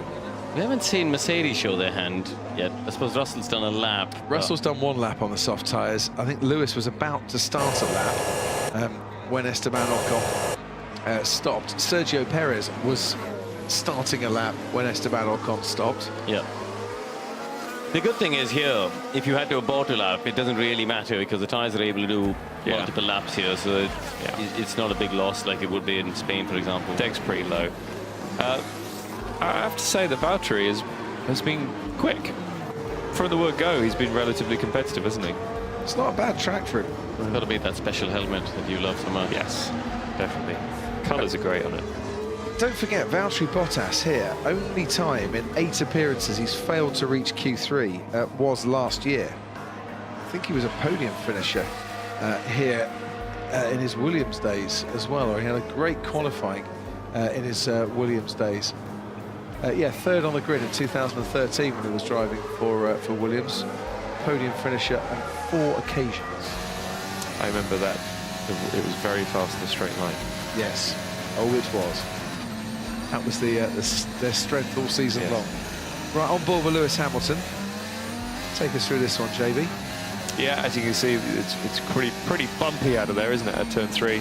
we haven't seen Mercedes show their hand yet. I suppose Russell's done a lap. Russell's done 1 lap on the soft tyres. I think Lewis was about to start a lap when Esteban Ocon stopped. Sergio Perez was starting a lap when Esteban Ocon stopped. Yeah. The good thing is here, if you had to abort a lap, it doesn't really matter because the tyres are able to do multiple laps here, so it's not a big loss like it would be in Spain, for example. Deck's pretty low. I have to say that Valtteri has been quick. From the word go, he's been relatively competitive, hasn't he? It's not a bad track for him. It's got to be that special helmet that you love so much. Yes, definitely. Colours are great on it. Don't forget, Valtteri Bottas here, only time in 8 appearances he's failed to reach Q3 was last year. I think he was a podium finisher here in his Williams days as well, or he had a great qualifying in his Williams days. Yeah, 3rd on the grid in 2013 when he was driving for Williams. Podium finisher on 4 occasions. I remember that. It was very fast in a straight line. Yes. Oh, it was. That was their strength all season long. Right, on board with Lewis Hamilton. Take us through this one, JB. Yeah, as you can see, it's pretty bumpy out of there, isn't it, at turn 3.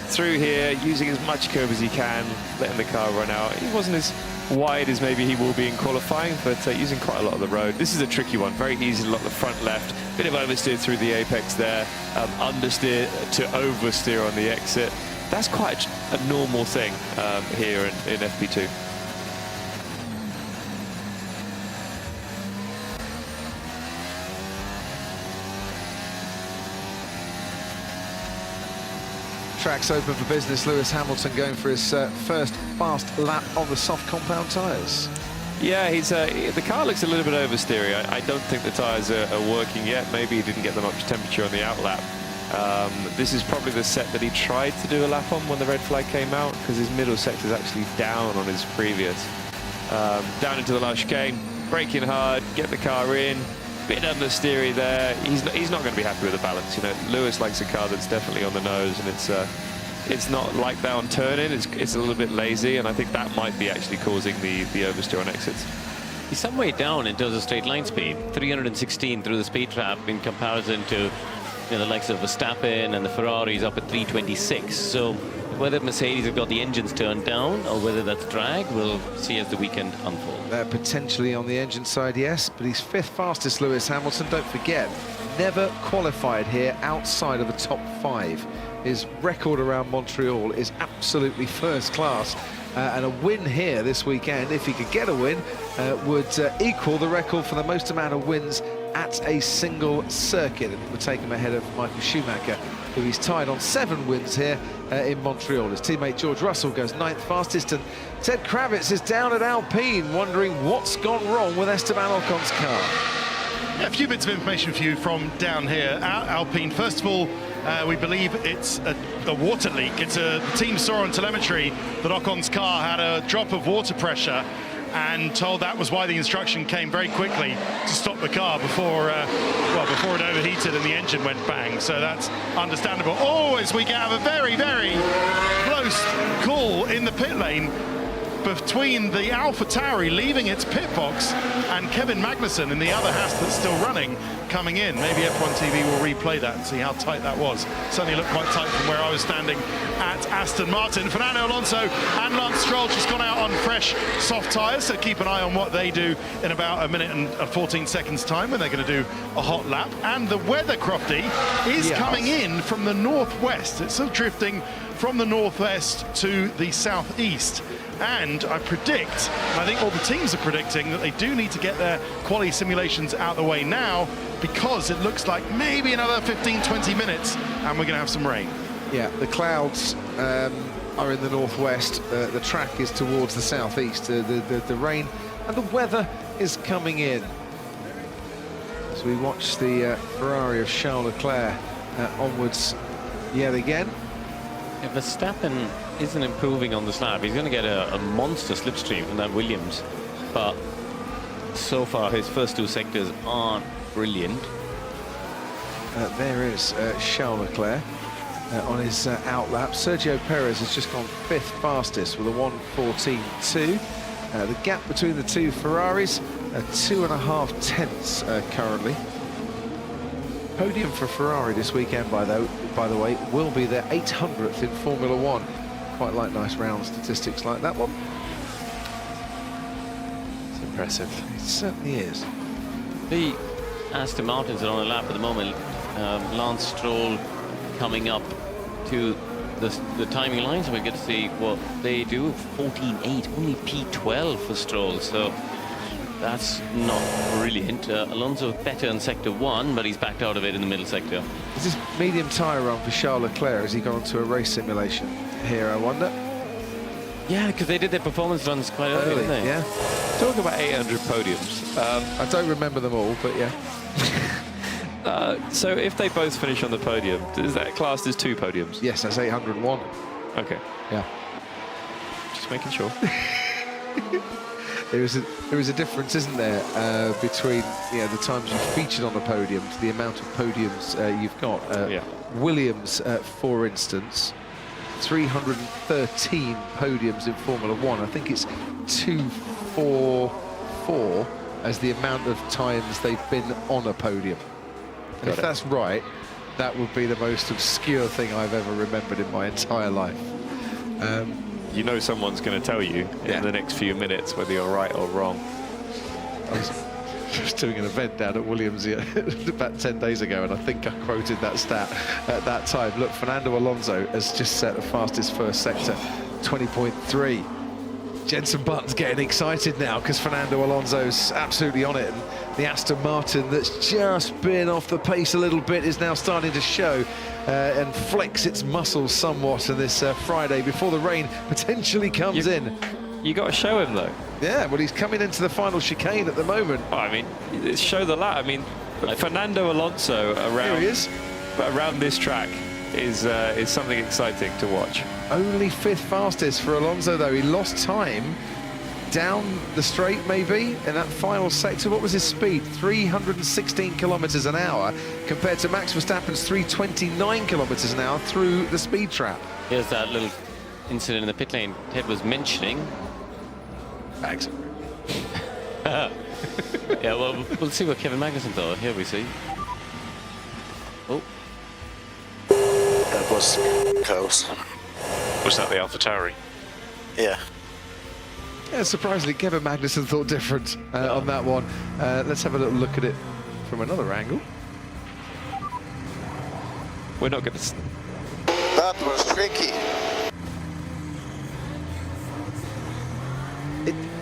Through here, using as much curve as he can, letting the car run out. He wasn't as wide as maybe he will be in qualifying, but using quite a lot of the road. This is a tricky one, very easy to lock the front left. Bit of oversteer through the apex there, understeer to oversteer on the exit. That's quite a normal thing here in FP2. Track's open for business. Lewis Hamilton going for his first fast lap on the soft compound tyres. Yeah, the car looks a little bit oversteery. I don't think the tyres are working yet. Maybe he didn't get the much temperature on the outlap. This is probably the set that he tried to do a lap on when the red flag came out, because his middle sector is actually down on his previous. Down into the last chicane, braking hard, get the car in. Bit understeery there. He's not going to be happy with the balance. You know, Lewis likes a car that's definitely on the nose, and it's not like that on turn-in. It's a little bit lazy, and I think that might be actually causing the oversteer on exits. He's some way down in terms of straight line speed. 316 through the speed trap in comparison to the likes of Verstappen and the Ferraris up at 326. So whether Mercedes have got the engines turned down or whether that's drag, we'll see as the weekend unfolds. Potentially on the engine side, yes, but he's 5th fastest, Lewis Hamilton. Don't forget, never qualified here outside of the top 5. His record around Montreal is absolutely first class. And a win here this weekend, if he could get a win, would equal the record for the most amount of wins at a single circuit. It would take him ahead of Michael Schumacher, who he's tied on 7 wins here in Montreal. His teammate George Russell goes 9th fastest, and Ted Kravitz is down at Alpine, wondering what's gone wrong with Esteban Ocon's car. Yeah, a few bits of information for you from down here at Alpine. First of all, we believe it's a water leak. The team saw on telemetry that Ocon's car had a drop of water pressure, and told that was why the instruction came very quickly to stop the car before it overheated and the engine went bang. So that's understandable. Oh, as we have a very, very close call in the pit lane between the AlphaTauri leaving its pit box and Kevin Magnussen in the other Haas that's still running coming in. Maybe F1 TV will replay that and see how tight that was. Certainly looked quite tight from where I was standing at Aston Martin. Fernando Alonso and Lance Stroll just gone out on fresh soft tyres, so keep an eye on what they do in about a minute and 14 seconds time when they're going to do a hot lap. And the weather, Crofty, is coming in from the northwest. It's still drifting from the northwest to the southeast. And I predict, and I think all the teams are predicting, that they do need to get their quali simulations out of the way now, because it looks like maybe another 15-20 minutes and we're going to have some rain. Yeah, the clouds are in the northwest, the track is towards the southeast, the rain and the weather is coming in. As we watch the Ferrari of Charles Leclerc onwards yet again. If Verstappen isn't improving on the lap, he's going to get a monster slipstream from that Williams. But so far, his first 2 sectors aren't brilliant. There is Charles Leclerc on his outlap. Sergio Perez has just gone 5th fastest with a 1:14.2. The gap between the 2 Ferraris, 2.5 tenths currently. Podium for Ferrari this weekend, by the way, will be their 800th in Formula 1. Quite like nice round statistics like that one. It's impressive. It certainly is. The Aston Martins are on a lap at the moment. Lance Stroll coming up to the timing line, so we get to see what they do. 14.8, only P12 for Stroll, so that's not brilliant. Alonso better in sector 1, but he's backed out of it in the middle sector. Is this medium tyre run for Charles Leclerc? Has he gone into a race simulation here, I wonder? Yeah, because they did their performance runs quite early, didn't they? Yeah. Talk about 800 podiums. I don't remember them all, but yeah. So if they both finish on the podium, is that classed as 2 podiums? Yes, that's 801. Okay. Yeah. Just making sure. There is a difference, isn't there, between the times you've featured on the podium to the amount of podiums you've got. Williams, for instance, 313 podiums in Formula One. I think it's 244 as the amount of times they've been on a podium. And if that's right, that would be the most obscure thing I've ever remembered in my entire life. You know someone's going to tell you in the next few minutes whether you're right or wrong. I was just doing an event down at Williams about 10 days ago, and I think I quoted that stat at that time. Look, Fernando Alonso has just set the fastest first sector, 20.3. Jenson Button's getting excited now because Fernando Alonso's absolutely on it, and the Aston Martin that's just been off the pace a little bit is now starting to show and flex its muscles somewhat on this Friday before the rain potentially comes in. You got to show him though. Yeah, well, he's coming into the final chicane at the moment. Oh, I mean, show the lap. I mean, Fernando Alonso around, Here he is. around this track is something exciting to watch. Only 5th fastest for Alonso, though. He lost time down the straight, maybe, in that final sector. What was his speed? 316 kilometers an hour compared to Max Verstappen's 329 kilometers an hour through the speed trap. Here's that little incident in the pit lane Ted was mentioning. Bags. Yeah, well, we'll see what Kevin Magnussen thought. Here we see. Oh. That was close. Was that the AlphaTauri? Yeah. Yeah, surprisingly, Kevin Magnussen thought different on that one. Let's have a little look at it from another angle. We're not going to... That was tricky.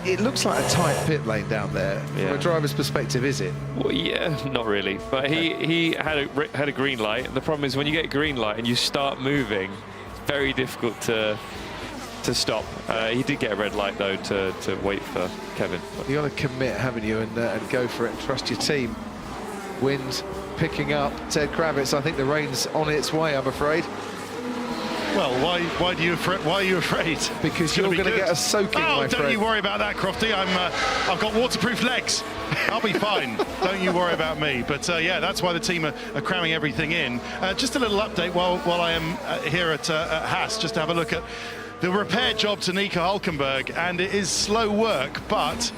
It looks like a tight pit lane down there. Yeah. From a driver's perspective, is it? Well, yeah, not really. But he had a green light. And the problem is when you get a green light and you start moving, it's very difficult to stop. He did get a red light though to wait for Kevin. You got to commit, haven't you, and go for it and trust your team. Wind picking up. Ted Kravitz, I think the rain's on its way, I'm afraid. Well, why are you afraid? Because you're going to get a soaking, my friend. Don't you worry about that, Crofty. I've got waterproof legs. I'll be fine. Don't you worry about me. But yeah, that's why the team are cramming everything in. Just a little update while I am here at Haas, just to have a look at the repair job to Nico Hülkenberg, and it is slow work, but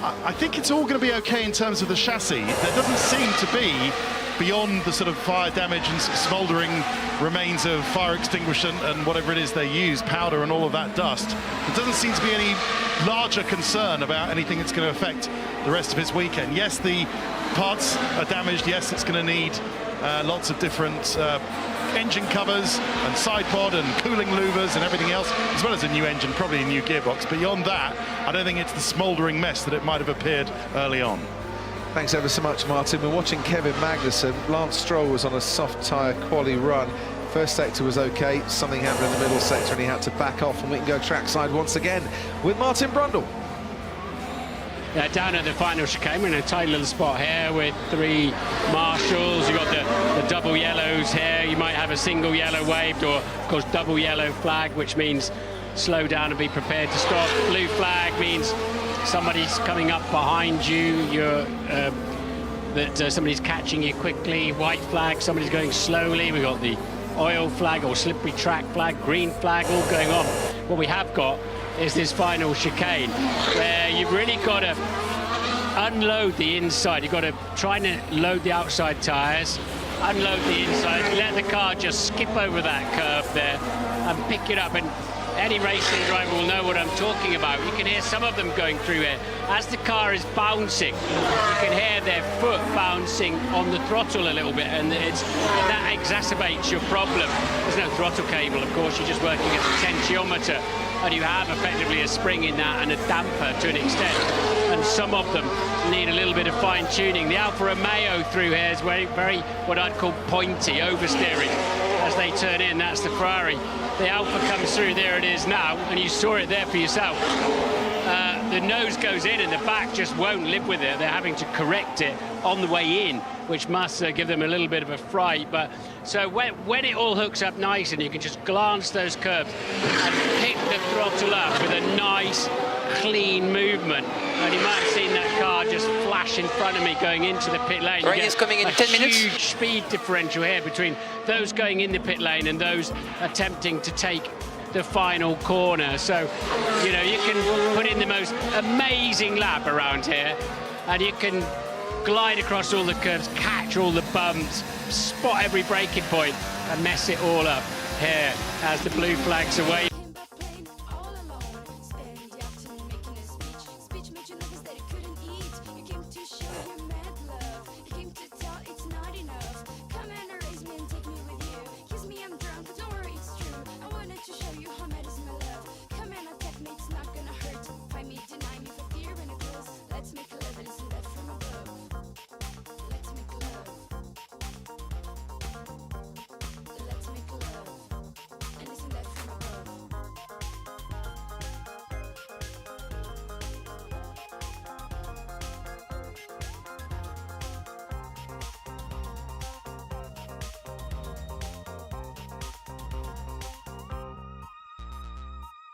I think it's all going to be okay in terms of the chassis. There doesn't seem to be, beyond the sort of fire damage and smouldering remains of fire extinguisher and whatever it is they use, powder and all of that dust, there doesn't seem to be any larger concern about anything that's going to affect the rest of his weekend. Yes, the parts are damaged. Yes, it's going to need lots of different engine covers and side pod and cooling louvers and everything else, as well as a new engine, probably a new gearbox. Beyond that, I don't think it's the smouldering mess that it might have appeared early on. Thanks ever so much, Martin. We're watching Kevin Magnussen. Lance Stroll was on a soft tyre quali run. First sector was okay. Something happened in the middle sector and he had to back off, and we can go trackside once again with Martin Brundle. Down at the final chicane, we're in a tight little spot here with 3 marshals. You've got the double yellows here. You might have a single yellow waved, or of course double yellow flag, which means slow down and be prepared to stop. Blue flag means somebody's coming up behind you. Somebody's catching you quickly. White flag, somebody's going slowly. We've got the oil flag or slippery track flag, green flag, all going on. What we have got is this final chicane where you've really got to unload the inside. You've got to try and load the outside tyres, unload the inside, let the car just skip over that curve there and pick it up. And any racing driver will know what I'm talking about. You can hear some of them going through here. As the car is bouncing, you can hear their foot bouncing on the throttle a little bit, and that exacerbates your problem. There's no throttle cable, of course, you're just working at the potentiometer, and you have effectively a spring in that and a damper to an extent, and some of them need a little bit of fine-tuning. The Alfa Romeo through here is very, very what I'd call pointy, oversteering. As they turn in, that's the Ferrari. The Alfa comes through, there it is now, and you saw it there for yourself. The nose goes in and the back just won't live with it. They're having to correct it on the way in, which must give them a little bit of a fright. But so when it all hooks up nice and you can just glance those curves and pick the throttle up with a nice, clean movement. And you might have seen that car just flash in front of me going into the pit lane. Rain is coming in 10 minutes. Huge speed differential here between those going in the pit lane and those attempting to take the final corner. So, you know, you can put in the most amazing lap around here, and you can glide across all the curves, catch all the bumps, spot every braking point, and mess it all up here as the blue flag's away.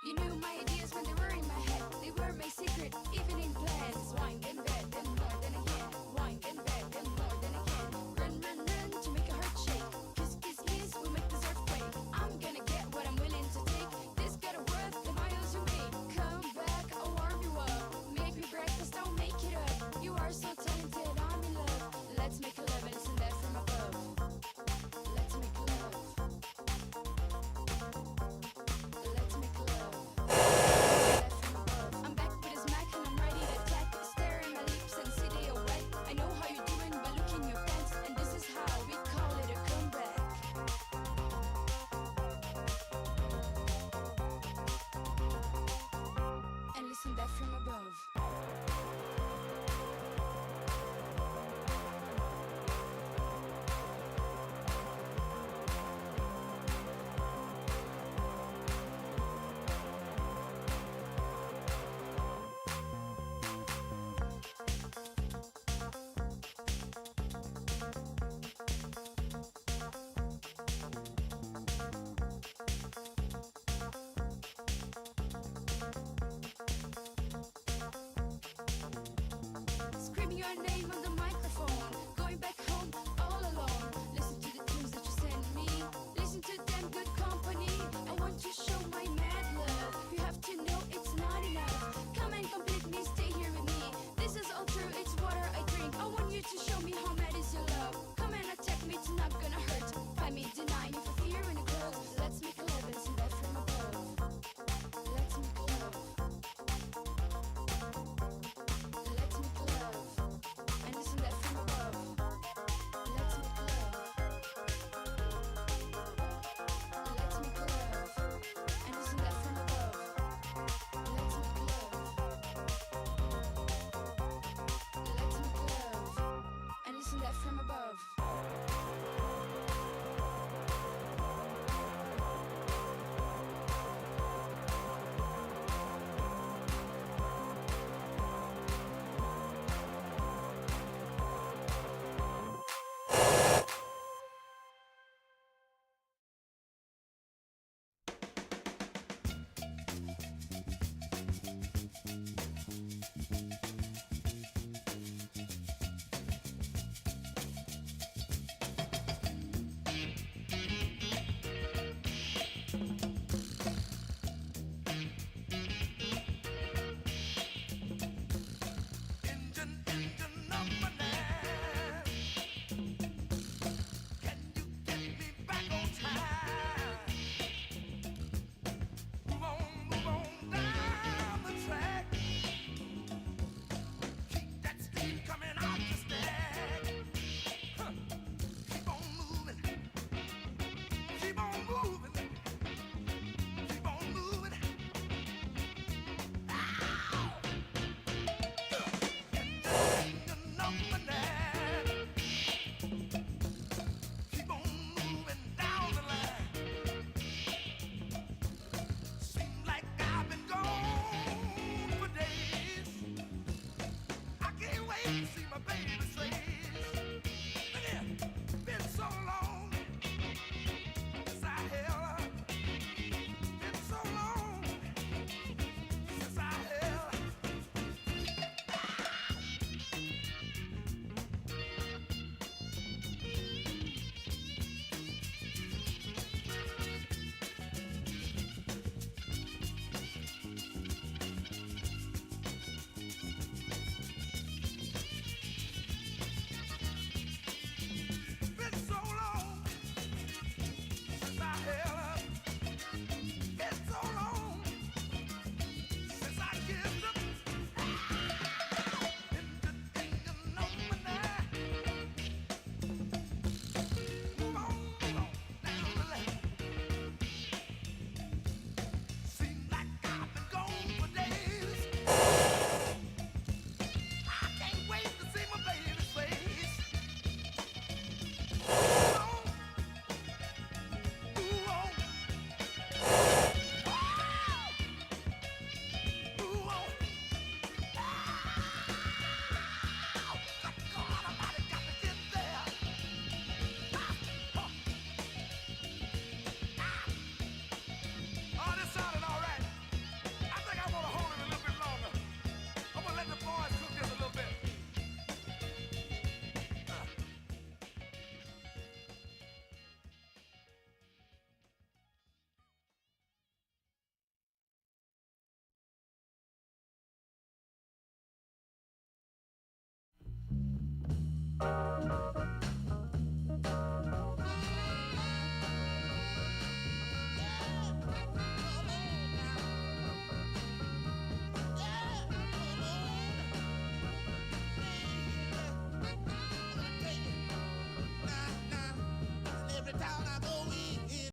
You knew my ideas when they were in my head. They were my secret, even in plans. Wind and bed, then more than again. Wind and bed, then more than again. Run, run, run to make a heart shake. Kiss, kiss, kiss, we'll make this earthquake. I'm gonna get what I'm willing to take. This gotta worth the miles you made. Come back, I'll warm you up. Make me breakfast, don't make it up. You are so talented, I'm in love. Let's make a love and listen that from above. Let's make love. Let's make love. I'm back with a smack and I'm ready to attack. Stare in my lips and see they are wet. I know how you're doing by looking your pants, and this is how we call it a comeback. And listen that from above. Screaming your name on the microphone, going back home all alone. Listen to the tunes that you send me, listen to them, good company. I want to show my mad love. You have to know it's not enough. Come and complete me, stay here with me. This is all true, it's water I drink. I want you to show me how mad is your love. Come and attack me, it's not gonna hurt. Find me denying you for fear in a girl. Let's make love and see that from above. Let's make love. Let's make love. And Thank